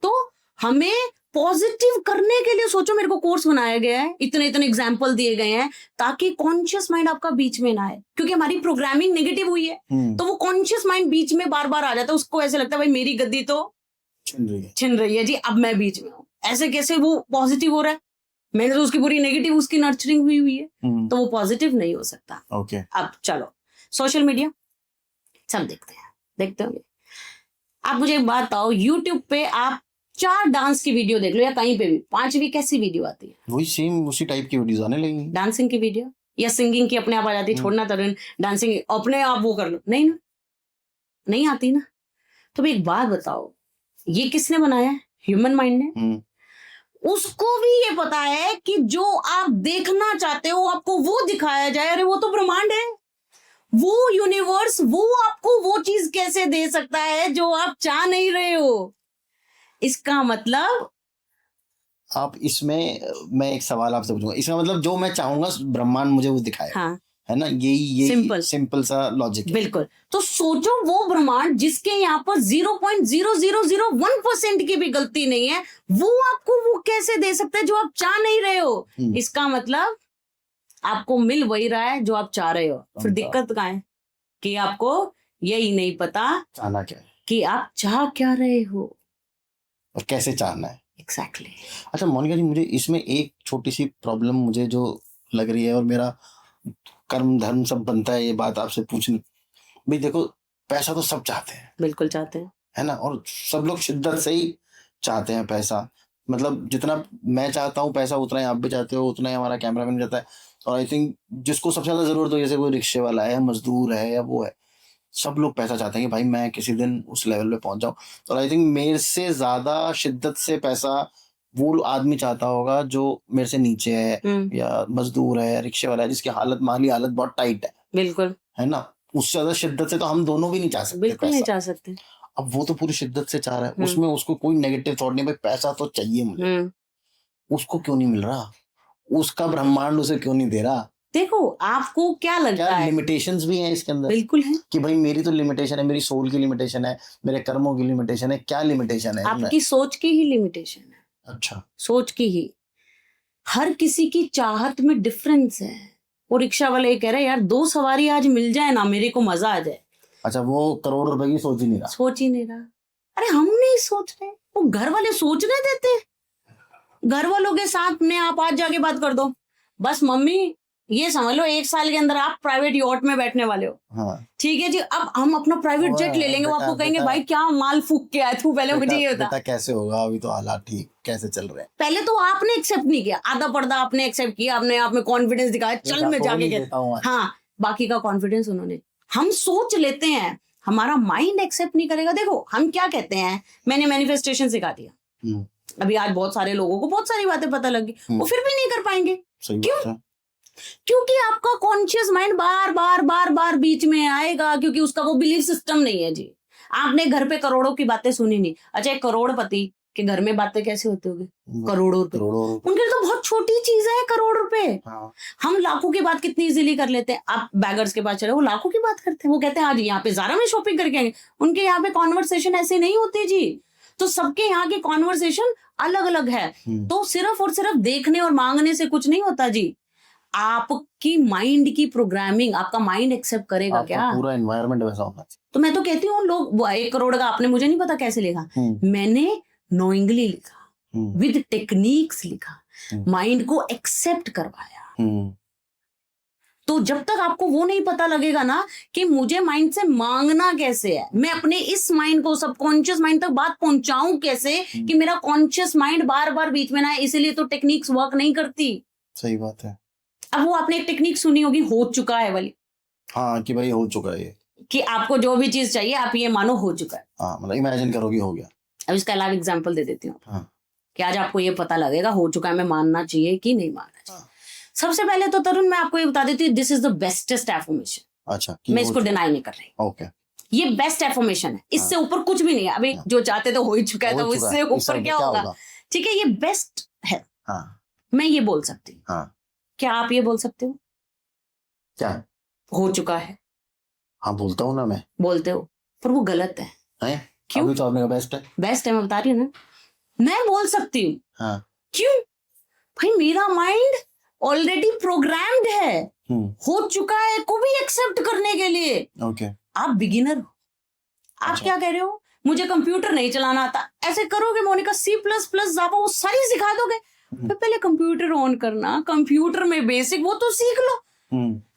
तो हमें पॉजिटिव करने के लिए सोचो, मेरे को कोर्स बनाया गया है, इतने इतने एग्जाम्पल दिए गए हैं ताकि कॉन्शियस माइंड आपका बीच में ना आए, क्योंकि हमारी प्रोग्रामिंग नेगेटिव हुई है। तो वो कॉन्शियस माइंड बीच में बार बार आ जाता है, उसको ऐसे लगता है भाई मेरी गद्दी तो छिन रही है जी, अब मैं बीच में हूँ, ऐसे कैसे वो पॉजिटिव हो रहा है, मैंने तो उसकी पूरी नेगेटिव उसकी नर्चरिंग हुई है, तो वो पॉजिटिव नहीं हो सकता। ओके। अब चलो सोशल मीडिया सब देखते होंगे। आप मुझे एक बात बताओ, यूट्यूब पे आप 4 डांस की वीडियो देख लो या कहीं पे भी, 5वीं कैसी वीडियो आती है, वही सेम उसी टाइप की वीडियोस आने लगी, डांसिंग की वीडियो या सिंगिंग की अपने आप आ जाती है, छोड़ना तरुण डांसिंग अपने आप वो कर लो, नहीं ना, नहीं आती ना। तो एक बात बताओ, ये किसने बनाया है, ह्यूमन माइंड ने। उसको भी ये पता है कि जो आप देखना चाहते हो आपको वो दिखाया जाए, अरे वो तो ब्रह्मांड है, वो यूनिवर्स, वो आपको वो चीज कैसे दे सकता है जो आप चाह नहीं रहे हो। इसका मतलब आप इसमें, मैं एक सवाल आपसे पूछूंगा, इसका मतलब जो मैं चाहूंगा ब्रह्मांड मुझे वो दिखाए, हाँ। है ना, यही सिंपल सा लॉजिक है। बिल्कुल। तो सोचो वो ब्रह्मांड जिसके यहाँ पर 0.0001% की भी गलती नहीं है, वो आपको वो कैसे दे सकता है जो आप चाह नहीं रहे हो। इसका मतलब आपको मिल वही रहा है जो आप चाह रहे हो। फिर दिक्कत कहाँ है कि आपको यही नहीं पता चाहना क्या है, कि आप चाह क्या रहे हो और कैसे चाहना है। एग्जैक्टली। अच्छा मोनिका जी, मुझे इसमें एक छोटी सी प्रॉब्लम मुझे जो लग रही है, और मेरा कर्म धर्म सब बनता है ये बात आपसे पूछनी। भाई देखो, पैसा तो सब चाहते हैं, बिल्कुल चाहते हैं, है ना, और सब लोग शिद्दत से ही चाहते हैं पैसा। मतलब जितना मैं चाहता हूँ पैसा, उतना ही आप भी चाहते हो, उतना ही हमारा कैमरामैन चाहता है। और आई थिंक जिसको सबसे ज्यादा जरूरत हो, जैसे कोई रिक्शे वाला है, मजदूर है, या वो है, सब लोग पैसा चाहते हैं कि भाई मैं किसी दिन उस लेवल पे पहुंच जाऊं। और आई थिंक मेरे से ज्यादा शिद्दत से पैसा वो आदमी चाहता होगा जो मेरे से नीचे है, या मजदूर है, रिक्शे वाला है, जिसकी हालत, माली हालत बहुत टाइट है, बिल्कुल, है ना। उससे ज्यादा शिद्दत से तो हम दोनों भी नहीं चाह सकते, बिल्कुल नहीं चाह सकते। अब वो तो पूरी शिद्दत से चाह रहा है, उसमें उसको कोई नेगेटिव थॉट नहीं, भाई पैसा तो चाहिए मुझे। उसको क्यों नहीं मिल रहा, उसका ब्रह्मांड उसे क्यों नहीं दे रहा, देखो आपको क्या लगता क्या है, लिमिटेशंस भी हैं इसके अंदर बिल्कुल है। कि भाई मेरी तो लिमिटेशन है, मेरी सोल की लिमिटेशन है, मेरे कर्मों की लिमिटेशन है, क्या लिमिटेशन है इसमें? आपकी सोच की ही लिमिटेशन है, अच्छा, सोच की ही। हर किसी की चाहत में डिफरेंस है। वो रिक्शा वाले ये कह रहे हैं यार 2 सवारी आज मिल जाए ना, मेरे को मजा आ जाए। अच्छा वो करोड़ रुपए की सोच ही नहीं रहा। सोच ही नहीं रहा। अरे हम नहीं सोच रहे, वो घर वाले सोचने देते हैं। घर वालों के साथ में आप आज जाके बात कर दो, बस मम्मी ये समझ लो 1 साल के अंदर आप प्राइवेट यॉट में बैठने वाले हो। हाँ, ठीक है जी, अब हम अपना प्राइवेट ओए, जेट ले लेंगे। वो बेटा, आपको कहेंगे बेटा। भाई क्या माल फूक के आया तू, पहले मुझे ये बता। बेटा कैसे होगा, अभी तो हालात ठीक कैसे चल रहे हैं। पहले तो आपने एक्सेप्ट नहीं किया, आधा पर्दा आपने एक्सेप्ट किया, आपने आप में कॉन्फिडेंस दिखाया, चल मैं जाके देता हूँ। हाँ, बाकी का कॉन्फिडेंस उन्होंने। हम सोच लेते हैं, हमारा माइंड एक्सेप्ट नहीं करेगा। देखो हम क्या कहते हैं, मैंने मैनिफेस्टेशन सिखा दिया, अभी आज बहुत सारे लोगों को बहुत सारी बातें पता लगी, वो फिर भी नहीं कर पाएंगे। क्यों? क्योंकि आपका कॉन्शियस माइंड बार बार बार बार बीच में आएगा, क्योंकि उसका वो बिलीफ सिस्टम नहीं है जी। आपने घर पे करोड़ों की बातें सुनी नहीं। अच्छा, एक करोड़पति के घर में बातें कैसे होती होगी? करोड़ों रुपए। उनके लिए तो बहुत छोटी चीज है करोड़ रुपए। हाँ। हम लाखों की बात कितनी इजीली कर लेते हैं। आप बैगर्स के पास चले, वो लाखों की बात करते हैं, वो कहते हैं आज यहाँ पे ज़ारा में शॉपिंग करके आएंगे। उनके यहाँ पे कॉन्वर्सेशन ऐसे नहीं होती जी। तो सबके यहाँ की कॉन्वर्सेशन अलग अलग है। तो सिर्फ और सिर्फ देखने और मांगने से कुछ नहीं होता जी। आपकी माइंड की प्रोग्रामिंग, आपका माइंड एक्सेप्ट करेगा क्या? पूरा एनवायरनमेंट वैसा होना चाहिए। तो मैं तो कहती हूँ लोग 1 करोड़ का आपने मुझे नहीं पता कैसे लिखा, मैंने नोइंगली लिखा, विद टेक्निक्स लिखा, माइंड को एक्सेप्ट करवाया। तो जब तक आपको वो नहीं पता लगेगा ना कि मुझे माइंड से मांगना कैसे है, मैं अपने इस माइंड को सबकॉन्शियस माइंड तक बात पहुंचाऊं कैसे कि मेरा कॉन्शियस माइंड बार बार बीच में ना आए, इसीलिए तो टेक्निक्स वर्क नहीं करती। सही बात है। अब वो आपने एक टेक्निक सुनी होगी, हो चुका है वाली। हाँ, कि भाई हो चुका है ये, कि आपको जो भी चीज चाहिए आप ये मानो हो चुका है। हाँ, मतलब इमेजिन करोगे हो गया। अब इसका लाइव एग्जांपल दे देती हूँ। हाँ। कि आज आपको ये पता लगेगा हो चुका है, मैं मानना चाहिए कि नहीं मानना चाहिए। सबसे पहले तो तरुण मैं आपको ये बता देती हूँ, this is the bestest affirmation. अच्छा, मैं इसको डिनाई नहीं कर रही। ओके, ये बेस्ट एफर्मेशन है, इससे ऊपर कुछ भी नहीं है। अभी जो चाहते तो हो ही चुका है, तो इससे ऊपर क्या होगा? ठीक है, ये बेस्ट है। हाँ। मैं ये बोल सकती हूँ। हाँ। क्या आप ये बोल सकते हो? क्या हो चुका है? हाँ, बोलता हूँ ना मैं। बोलते हो, पर वो गलत है। क्यों? अभी तो आपने कहा बेस्ट है। बेस्ट है, मैं बता रही हूँ ना, मैं बोल सकती हूँ। हाँ। क्यों? भाई मेरा माइंड ऑलरेडी प्रोग्राम्ड है, हो चुका है को भी एक्सेप्ट करने के लिए। ओके। आप बिगिनर हो। आप अच्छा। क्या कह रहे हो, मुझे कंप्यूटर नहीं चलाना आता। ऐसे करोगे मोनिका, C++, जावा वो सारी सिखा दोगे। तो पहले कंप्यूटर ऑन करना, कंप्यूटर में बेसिक वो तो सीख लो।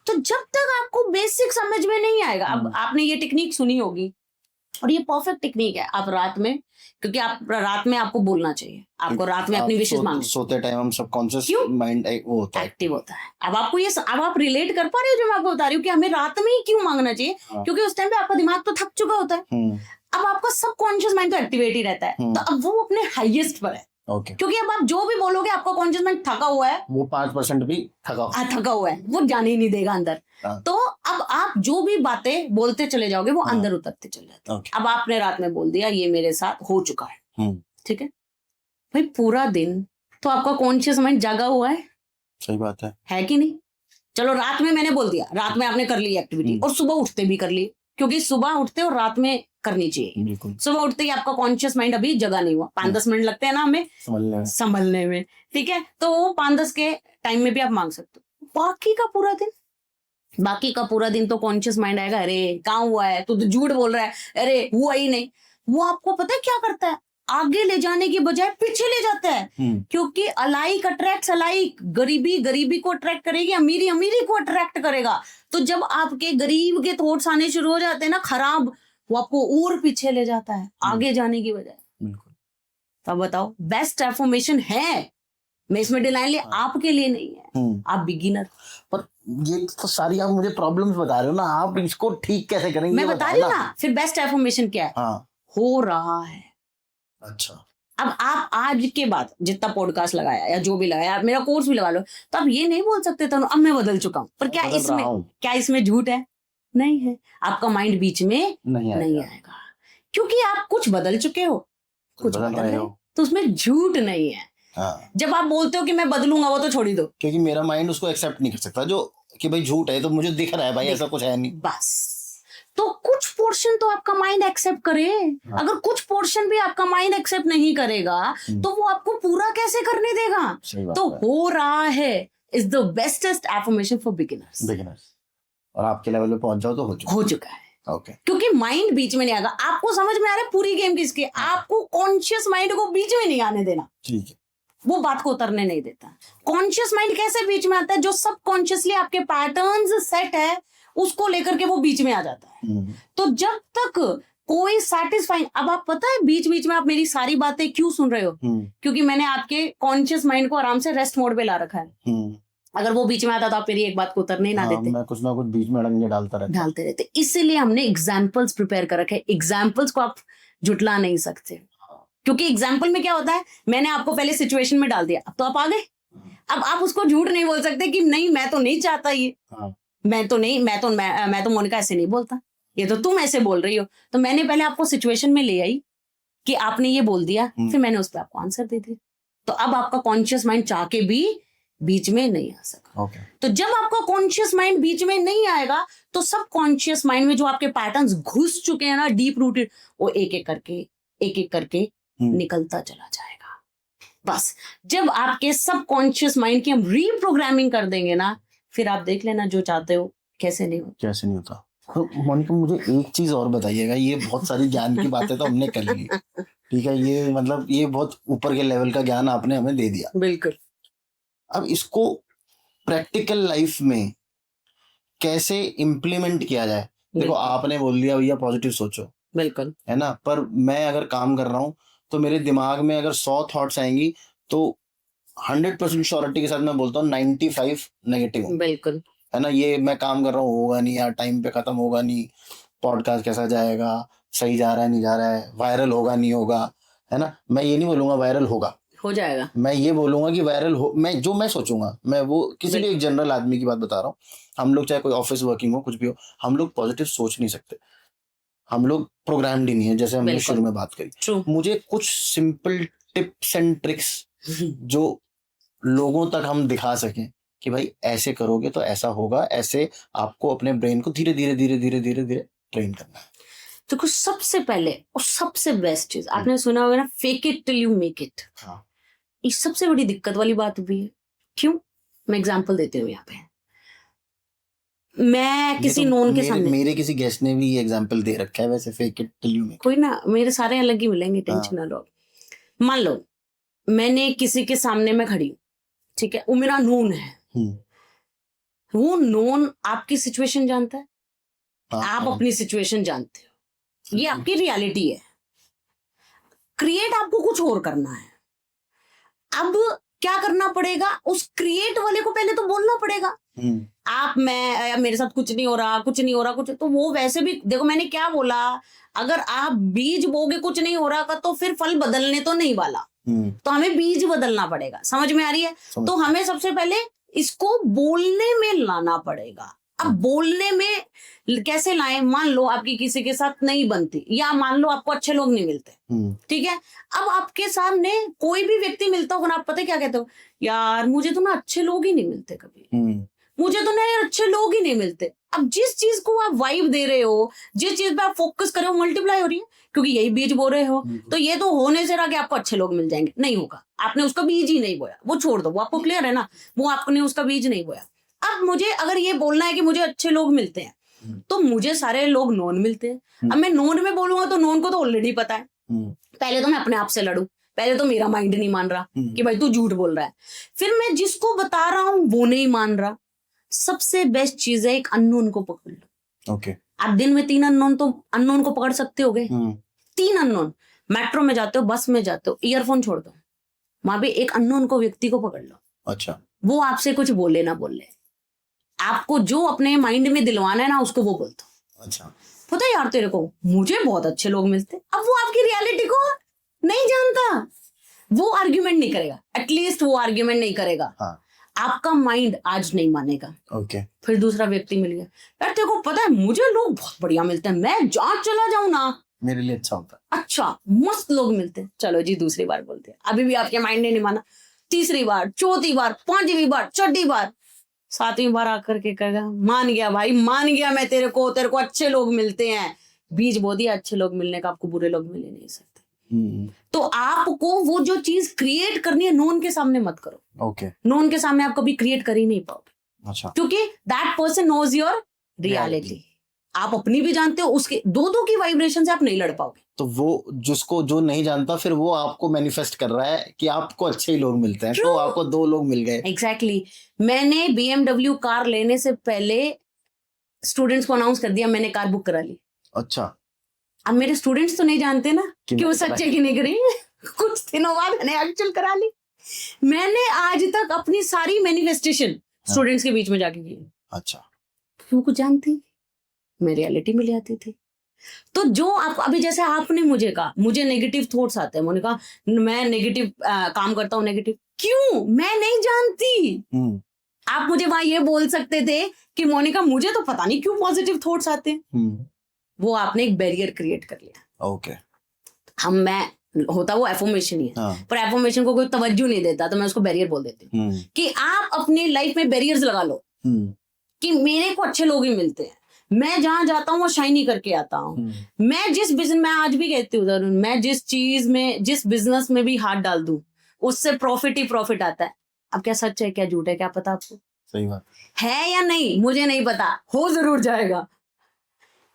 तो जब तक आपको बेसिक समझ में नहीं आएगा, अब आपने ये टेक्निक सुनी होगी और ये परफेक्ट टेक्निक है। आप रात में, क्योंकि आप रात में आपको बोलना चाहिए, आपको रात में अपनी विशेष मांगनी। सोते टाइम हम सबकॉन्शियस माइंड वो होता है, एक्टिव होता है। अब आपको ये, अब आप रिलेट कर पा रहे हो जो मैं आपको बता रही हूँ कि हमें रात में ही क्यों मांगना चाहिए? क्योंकि उस टाइम पे आपका दिमाग तो थक चुका होता है। अब आपका सबकॉन्शियस माइंड तो एक्टिवेट ही रहता है, तो अब वो अपने हाईएस्ट पर है। क्योंकि अब आप जो भी बोलोगे आपका कॉन्शियस माइंड थका हुआ है, वो 5% भी थका हुआ है, वो जाने ही नहीं देगा अंदर। तो अब आप जो भी बातें बोलते चले जाओगे वो अंदर उतरते चले जाते हैं। अब आपने रात में बोल दिया ये मेरे साथ हो चुका है, ठीक है भाई, पूरा दिन तो आपका कॉन्शियस माइंड जागा हुआ है। सही बात है कि नहीं? चलो रात में मैंने बोल दिया, रात में आपने कर ली एक्टिविटी, और सुबह उठते भी कर ली, क्योंकि सुबह उठते और रात में करनी चाहिए। सुबह उठते ही आपका कॉन्शियस माइंड अभी जगा नहीं हुआ, 5-10 मिनट लगते हैं ना हमें संभलने में, ठीक है? तो वो 5-10 के टाइम में भी आप मांग सकते हो। बाकी का पूरा दिन तो कॉन्शियस माइंड आएगा, अरे कहाँ हुआ है, तू तो झूठ बोल रहा है, अरे हुआ ही नहीं। वो आपको पता है क्या करता है? आगे ले जाने की बजाय पीछे ले जाता है। क्योंकि अलाइक अट्रैक्ट्स अलाइक, गरीबी को अट्रैक्ट करेगी, अमीरी को अट्रैक्ट करेगा। तो जब आपके गरीब के थॉट्स आने शुरू हो जाते हैं ना खराब, वो आपको और पीछे ले जाता है आगे जाने की बजाय। बिल्कुल। तो बताओ, बेस्ट एफर्मेशन है, मैं इसमें डिनाइल आपके लिए नहीं है, आप बिगिनर। पर ये तो सारी आप मुझे प्रॉब्लम्स बता रहे हो ना, आप इसको ठीक कैसे करेंगे? मैं बता रही हूँ ना, फिर बेस्ट एफर्मेशन क्या है? हो रहा है। अच्छा। अब आप आज के बाद जितना पॉडकास्ट लगाया या जो भी लगाया, मेरा कोर्स भी लगा लो, तो आप ये नहीं बोल सकते अब मैं बदल चुका हूँ। पर क्या इसमें झूठ है? नहीं है। आपका माइंड बीच में नहीं आएगा, क्योंकि आप कुछ बदल चुके हो, कुछ बदल रहे हो, तो उसमें झूठ नहीं है। हाँ, जब आप बोलते हो कि मैं बदलूंगा, वो तो छोड़ ही दो, क्योंकि मेरा माइंड उसको एक्सेप्ट नहीं कर सकता जो कि भाई झूठ है, तो मुझे दिख रहा है भाई ऐसा कुछ है नहीं। बस। तो कुछ पोर्शन तो आपका माइंड एक्सेप्ट करे। अगर कुछ पोर्शन भी आपका माइंड एक्सेप्ट नहीं करेगा तो वो आपको पूरा कैसे करने देगा? तो हो रहा है is the bestest affirmation for beginners. और आपके लेवल पे पहुंच जाओ तो हो चुका है। ओके। क्योंकि माइंड बीच में नहीं आएगा। आपको समझ में आ रहा है पूरी गेम किसकी? आपको कॉन्शियस माइंड को बीच में नहीं आने देना। ठीक है। वो बात को उतरने नहीं देता। कॉन्शियस माइंड कैसे बीच में आता है? जो सब कॉन्शियसली आपके पैटर्न्स सेट है उसको लेकर के वो बीच में आ जाता है। तो जब तक कोई सेटिस्फाइंग, अब आप पता है बीच बीच में आप मेरी सारी बातें क्यों सुन रहे हो? क्योंकि मैंने आपके कॉन्शियस माइंड को आराम से रेस्ट मोड पे ला रखा है। अगर वो बीच में आता तो आप मेरी एक बात को उतरने ही ना देते। मैं कुछ ना कुछ बीच में अड़ंगे डालते रहते। इसीलिए हमने एग्जाम्पल्स प्रिपेयर कर रखे। एग्जाम्पल्स को आप जुटला नहीं सकते, क्योंकि एग्जाम्पल में क्या होता है, मैंने आपको पहले सिचुएशन में डाल दिया, अब तो आप आ गए। अब आप उसको झूठ नहीं बोल सकते कि नहीं मैं तो नहीं चाहता ये, मैं तो मोनिका ऐसे नहीं बोलता, ये तो तुम ऐसे बोल रही हो। तो मैंने पहले आपको सिचुएशन में ले आई कि आपने ये बोल दिया, फिर मैंने उस पर आपको आंसर दे दिया। तो अब आपका कॉन्शियस माइंड चाह के भी बीच में नहीं आ सका। तो जब आपका कॉन्शियस माइंड बीच में नहीं आएगा तो सब कॉन्शियस माइंड में जो आपके पैटर्न्स घुस चुके हैं ना, डीप रूटेड, वो एक एक करके निकलता चला जाएगा। बस जब आपके सब कॉन्शियस माइंड की हम रीप्रोग्रामिंग कर देंगे ना, फिर आप देख लेना जो चाहते हो कैसे नहीं होता। तो मोनिका मुझे एक चीज और बताइएगा, ये बहुत सारी ज्ञान की बातें तो हमने कर ली, ठीक है, ये मतलब ये बहुत ऊपर के लेवल का ज्ञान आपने हमें दे दिया। बिल्कुल। अब इसको प्रैक्टिकल लाइफ में कैसे इम्प्लीमेंट किया जाए? देखो आपने बोल दिया भैया पॉजिटिव सोचो, बिल्कुल है ना, पर मैं अगर काम कर रहा हूँ तो मेरे दिमाग में अगर 100 थॉट्स आएंगी तो 100% श्योरिटी के साथ मैं बोलता हूँ 95 नेगेटिव। बिल्कुल, है ना, ये मैं काम कर रहा हूँ होगा नहीं यार, टाइम पे खत्म होगा नहीं, पॉडकास्ट कैसा जाएगा, सही जा रहा है नहीं जा रहा है, वायरल होगा नहीं होगा, है ना। मैं ये नहीं बोलूंगा वायरल होगा, हो जाएगा। मैं ये बोलूंगा कि वायरल हो, मैं सोचूंगा, मैं वो किसी भी एक जनरल आदमी की बात बता रहा हूँ। हम लोग चाहे कोई ऑफिस वर्किंग हो, कुछ भी हो, हम लोग पॉजिटिव सोच नहीं सकते, हम लोग प्रोग्राम्ड ही नहीं है, जैसे हमने शुरू में बात करी। मुझे कुछ सिंपल टिप्स एंड ट्रिक्स जो लोगों तक हम दिखा सकें कि भाई ऐसे करोगे तो ऐसा होगा, ऐसे आपको अपने ब्रेन को धीरे धीरे धीरे धीरे धीरे धीरे ट्रेन करना है। तो कुछ सबसे पहले और सबसे बेस्ट चीज आपने सुना होगा ना, fake it till you make it. ये सबसे बड़ी दिक्कत वाली बात भी है। क्यों? मैं एग्जांपल देती हूँ यहाँ पे। मैं किसी नोन के सामने, मेरे किसी गेस्ट ने भी एग्जांपल दे रखा है वैसे, fake it till you make it. कोई ना, मेरे सारे अलग ही मिलेंगे, टेंशन ना लो। मान लो मैंने किसी के सामने में खड़ी हूँ, ठीक है, वो मेरा नोन है, वो नोन आपकी सिचुएशन जानता है, आप अपनी सिचुएशन जानते हो, ये आपकी रियलिटी है। क्रिएट आपको कुछ और करना है। अब क्या करना पड़ेगा? उस क्रिएट वाले को पहले तो बोलना पड़ेगा, आप मैं मेरे साथ कुछ नहीं हो रहा, कुछ नहीं हो रहा, कुछ। तो वो वैसे भी देखो मैंने क्या बोला, अगर आप बीज बोगे कुछ नहीं हो रहा का तो फिर फल बदलने तो नहीं वाला, तो हमें बीज बदलना पड़ेगा। समझ में आ रही है? तो हमें सबसे पहले इसको बोलने में लाना पड़ेगा। अब बोलने में कैसे लाएं? मान लो आपकी किसी के साथ नहीं बनती, या मान लो आपको अच्छे लोग नहीं मिलते, ठीक है, अब आपके सामने कोई भी व्यक्ति मिलता होगा, आप पता है क्या कहते हो, यार मुझे तो ना अच्छे लोग ही नहीं मिलते कभी, मुझे तो ना यार अच्छे लोग ही नहीं मिलते। अब जिस चीज को आप वाइब दे रहे हो, जिस चीज पे आप फोकस कर रहे हो, मल्टीप्लाई हो रही है, क्योंकि यही बीज बो रहे हो। तो ये तो होने से रहा कि आपको अच्छे लोग मिल जाएंगे, नहीं होगा। आपने उसका बीज ही नहीं बोया, वो छोड़ दो, वो आपको क्लियर है ना, वो आपने उसका बीज नहीं बोया। अब मुझे अगर ये बोलना है कि मुझे अच्छे लोग मिलते हैं, तो मुझे सारे लोग नॉन मिलते हैं। अब मैं नॉन में बोलूंगा तो नॉन को तो ऑलरेडी पता है, पहले तो मैं अपने आप से लड़ू, पहले तो मेरा माइंड नहीं मान रहा कि भाई तू झूठ बोल रहा है, फिर मैं जिसको बता रहा हूं वो नहीं मान रहा। सबसे बेस्ट चीज है एक अननोन को पकड़ लो। ओके। आप दिन में 3 अननोन तो अननोन को पकड़ सकते होगे। 3 अननोन, मेट्रो में जाते हो, बस में जाते हो, ईयरफोन छोड़ दो, वहां पे एक अननोन को व्यक्ति को पकड़ लो। अच्छा। वो आपसे कुछ बोले ना बोले, आपको जो अपने माइंड में दिलवाना है ना उसको वो बोल दो। अच्छा। पता है यार तेरे को मुझे बहुत अच्छे लोग मिलते। अब वो आपकी रियलिटी को नहीं जानता, वो आर्ग्यूमेंट नहीं करेगा, एटलीस्ट वो आर्ग्यूमेंट नहीं करेगा। आपका माइंड आज नहीं मानेगा। ओके। फिर दूसरा व्यक्ति मिल गया, यार तेरे को पता है मुझे लोग बहुत बढ़िया मिलते हैं, मैं जहां चला जाऊं ना मेरे लिए अच्छा होता है। अच्छा मस्त लोग मिलते हैं, चलो जी दूसरी बार बोलते हैं, अभी भी आपके माइंड ने नहीं माना, तीसरी बार, चौथी बार, पांचवी बार, छठी बार, सातवीं बार आकर के कहेगा मान गया भाई, मान गया मैं तेरे को अच्छे लोग मिलते हैं। बीज बो दिया अच्छे लोग मिलने का, आपको बुरे लोग मिल ही नहीं सकते। तो आपको वो जो चीज क्रिएट करनी है नोन के सामने मत करो। ओके। नोन के सामने आप कभी क्रिएट कर ही नहीं पाओगे। अच्छा। क्योंकि that person knows your reality. आप अपनी भी जानते हो, उसके दो की वाइब्रेशन से आप नहीं लड़ पाओगे। तो वो जिसको जो नहीं जानता फिर वो आपको मैनिफेस्ट कर रहा है कि आपको अच्छे ही लोग मिलते हैं। तो आपको 2 लोग मिल गए। एग्जैक्टली। मैंने BMW कार लेने से पहले स्टूडेंट्स को अनाउंस कर दिया मैंने कार बुक करा ली। अच्छा। अब मेरे स्टूडेंट्स तो नहीं जानते ना कि वो मैंने सच्चे की नहीं करी। कुछ दिनों बाद मैंने एक्चुअल करा ली। मैंने आज तक अपनी सारी मैनिफेस्टेशन स्टूडेंट्स के बीच में जाके की। अच्छा। क्यों कुछ जानती, मैं रियलिटी में ले आती थी। तो जो आप अभी जैसे आपने मुझे कहा मुझे नेगेटिव थॉट्स आते हैं, मैंने कहा मैं नेगेटिव काम करता हूँ। नेगेटिव क्यों, मैं नहीं जानती। आप मुझे वहां ये बोल सकते थे कि मोनिका मुझे तो पता नहीं क्यों पॉजिटिव थॉट्स आते हैं। वो आपने एक बैरियर क्रिएट कर लिया। ओके। मैं होता वो एफर्मेशन ही है। पर एफर्मेशन को कोई तवज्जो नहीं देता तो मैं उसको बैरियर बोल देती हूँ कि आप अपनी लाइफ में बैरियर्स लगा लो कि मेरे को अच्छे लोग ही मिलते हैं, मैं जहां जाता हूँ वो शाइनी करके आता हूँ। मैं जिस बिजनेस में आज भी कहती हूँ मैं जिस चीज में जिस बिजनेस में भी हाथ डाल दूं उससे प्रॉफिट ही प्रॉफिट आता है। अब क्या सच है क्या झूठ है क्या पता आपको? सही बात है या नहीं मुझे नहीं पता, हो जरूर जाएगा।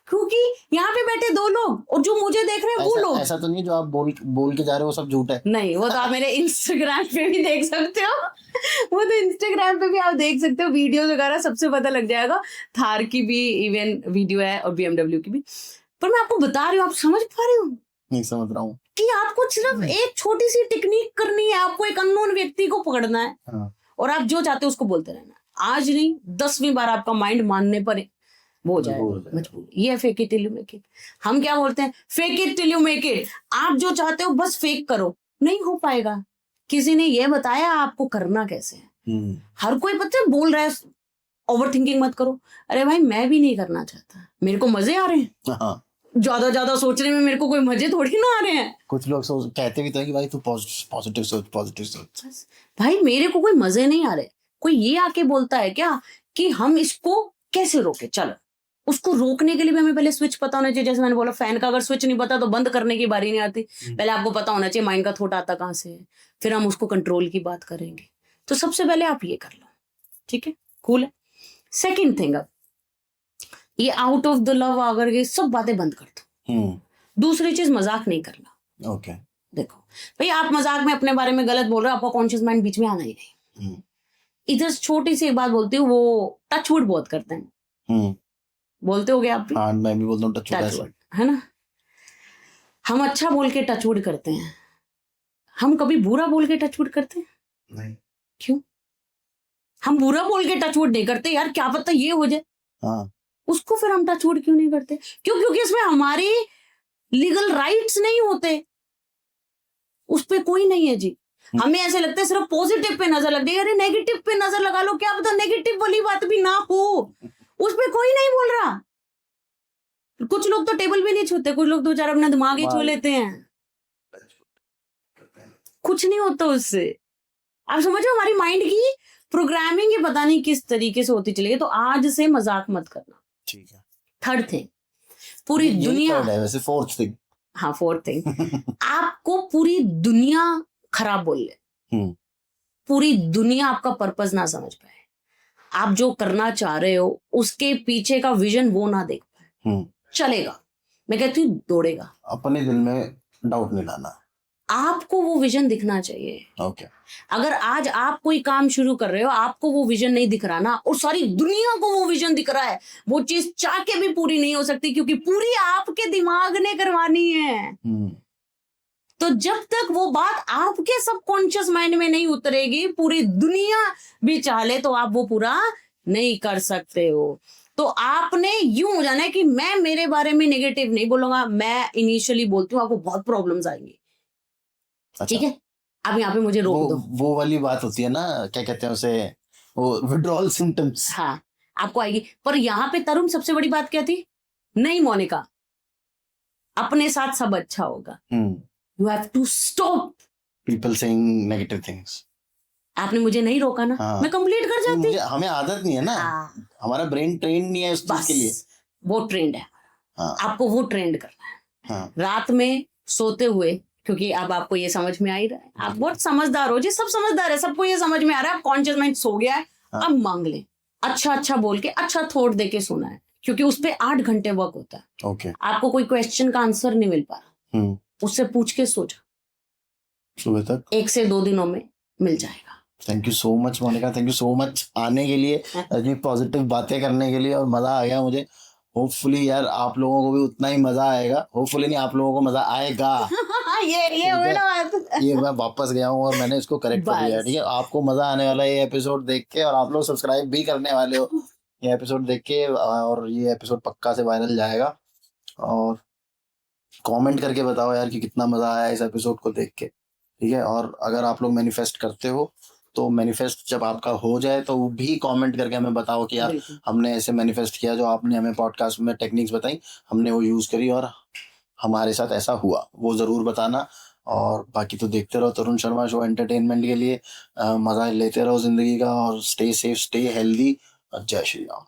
क्योंकि यहाँ पे बैठे 2 लोग और जो मुझे देख रहे हैं वो लोग। ऐसा तो नहीं जो आप बोल के जा रहे हो वो सब झूठ है? नहीं, वो तो आप मेरे इंस्टाग्राम पे भी देख सकते हो। वो तो इंस्टाग्राम पे भी आप देख सकते हो, वीडियोस वगैरह सबसे पता लग जाएगा। थार की भी इवन वीडियो है और BMW की भी। पर मैं आपको बता रही हूँ, आप समझ पा रहे हो? नहीं समझ रहा हूँ कि आपको सिर्फ एक छोटी सी टेक्निक करनी है, आपको एक अननोन व्यक्ति को पकड़ना है और आप जो चाहते हो उसको बोलते रहना। आज नहीं 10वीं बार आपका माइंड मानने पर वो हो जाएगा मजबूर। ये fake it till you make it. हम क्या बोलते हैं, fake it till you make it. आप जो चाहते हो बस फेक करो, नहीं हो पाएगा। किसी ने ये बताया आपको करना कैसे है। हर कोई पता है बोल रहा है ओवर थिंकिंग मत करो। अरे भाई मैं भी नहीं करना चाहता, मेरे को मजे आ रहे हैं। ज्यादा सोचने में मेरे को कोई मजे थोड़ी ना आ रहे हैं। कुछ लोग कहते भी तो है कि भाई तू पॉजिटिव सोच। भाई मेरे को कोई मजे नहीं आ रहे। कोई ये आके बोलता है क्या कि हम इसको कैसे रोके? चलो उसको रोकने के लिए भी हमें पहले स्विच पता होना चाहिए। जैसे मैंने बोला फैन का अगर स्विच नहीं पता तो बंद करने की बारी नहीं आती। पहले आपको पता होना चाहिए माइंड का थॉट आता कहाँ से है, फिर हम उसको कंट्रोल की बात करेंगे। तो सबसे पहले आप ये कर लो, ठीक है, कूल है। सेकेंड थिंग, अब ये आउट ऑफ द लव अगर ये सब बातें बंद कर दो। दूसरी चीज मजाक नहीं करना। ओके। देखो भाई आप मजाक में अपने बारे में गलत बोल रहे हो, आपका कॉन्शियस माइंड बीच में आना ही नहीं। इधर छोटी सी एक बात बोलती हूँ, वो टच वुड बहुत करते हैं। बोलते होगे आप भी? हाँ मैं भी बोलता हूँ टच वुड, है ना। हम अच्छा बोल के टच वुड करते हैं, हम कभी बुरा बोल के टच वुड करते हैं? नहीं। क्यों? हम बुरा बोल के टच वुड नहीं करते, यार क्या पता ये हो जाए। हाँ। उसको फिर हम टच वुड क्यों नहीं करते? क्यों? क्योंकि इसमें हमारी लीगल राइट्स नहीं होते, उस पे कोई नहीं है जी। हमें ऐसे लगता है सिर्फ पॉजिटिव पे नजर लग जाए। अरे नेगेटिव पे नजर लगा लो, क्या पता नेगेटिव वाली बात भी ना हो, उस पे कोई नहीं बोल रहा। कुछ लोग तो टेबल भी नहीं छूते, कुछ लोग तो बेचारे अपना दिमाग ही छू लेते हैं, कुछ नहीं होता उससे। आप समझो हमारी माइंड की प्रोग्रामिंग ही पता नहीं किस तरीके से होती चली है। तो आज से मजाक मत करना, ठीक है। थर्ड थिंग, पूरी दुनिया है वैसे फोर्थ थिंग। हाँ फोर्थ थिंग, आपको पूरी दुनिया खराब बोल ले, पूरी दुनिया आपका पर्पस ना समझ पाए, आप जो करना चाह रहे हो उसके पीछे का विजन वो ना देख पाए, चलेगा। मैं कहती हूँ दौड़ेगा। अपने दिल में डाउट नहीं लाना, आपको वो विजन दिखना चाहिए। ओके। अगर आज आप कोई काम शुरू कर रहे हो, आपको वो विजन नहीं दिख रहा ना, और सारी दुनिया को वो विजन दिख रहा है, वो चीज चाह के भी पूरी नहीं हो सकती, क्योंकि पूरी आपके दिमाग ने करवानी है। तो जब तक वो बात आपके सबकॉन्शियस माइंड में नहीं उतरेगी, पूरी दुनिया भी चाहे तो आप वो पूरा नहीं कर सकते हो। तो आपने यूं हो जाना है कि मैं मेरे बारे में नेगेटिव नहीं बोलूंगा। मैं इनिशियली बोलती हूँ आपको बहुत प्रॉब्लम्स आएंगी, ठीक है, अब यहाँ पे मुझे रोक दो। वो वाली बात होती है ना, क्या कहते हैं उसे, वो विड्रॉल सिम्टम्स। हाँ आपको आएगी। पर यहाँ पे तरुण सबसे बड़ी बात क्या थी? नहीं मोनिका, अपने साथ सब अच्छा होगा. You have to stop. People saying negative things. आपने मुझे नहीं रोका ना, हाँ. मैं कंप्लीट कर जाती. मुझे हमें आदत नहीं है ना, हाँ, हमारा ब्रेन ट्रेन नहीं है उस चीज बस के लिए. वो ट्रेंड है. हाँ. आपको वो ट्रेंड करना है. हाँ. रात में सोते हुए, क्योंकि अब आपको ये समझ में आ ही रहा है, आप बहुत समझदार हो जी, सब समझदार है, सबको ये समझ में आ रहा है, आप कॉन्शियस माइंड सो गया है. हाँ. अब मांग ले, अच्छा अच्छा बोल के, अच्छा थॉट दे के सोना है, क्योंकि उस पे 8 घंटे वर्क होता है. ओके. आपको कोई क्वेश्चन का आंसर नहीं मिल पा रहा, उससे पूछ के सो जा. सुबह तक 1 से 2 दिनों में मिल जाएगा. Thank you so much Monica, thank you so much आने के लिए, इतनी पॉजिटिव बातें करने के लिए, और मजा आ गया मुझे. होपफुली यार आप लोगों को भी उतना ही मजा आएगा. होपफुली नहीं, आप लोगों को मजा आएगा. ये बड़ा ये मैं वापस गया हूँ और मैंने इसको करेक्ट कर लिया. बस. ठीक है, आपको मजा आने वाला है ये एपिसोड देख के, और आप लोग सब्सक्राइब भी करने वाले हो ये एपिसोड देख के, और ये एपिसोड पक्का से वायरल जाएगा. और कमेंट करके बताओ यार कि कितना मजा आया इस एपिसोड को देख के. ठीक है, और अगर आप लोग मैनिफेस्ट करते हो तो मैनिफेस्ट जब आपका हो जाए तो वो भी कमेंट करके हमें बताओ कि यार बिल्कुल. हमने ऐसे मैनिफेस्ट किया, जो आपने हमें पॉडकास्ट में टेक्निक्स बताई, हमने वो यूज करी और हमारे साथ ऐसा हुआ, वो जरूर बताना. और बाकी तो देखते रहो तरुण शर्मा शो एंटरटेनमेंट के लिए. मजा लेते रहो जिंदगी का, और स्टे सेफ, स्टे हेल्दी. जय श्री राम.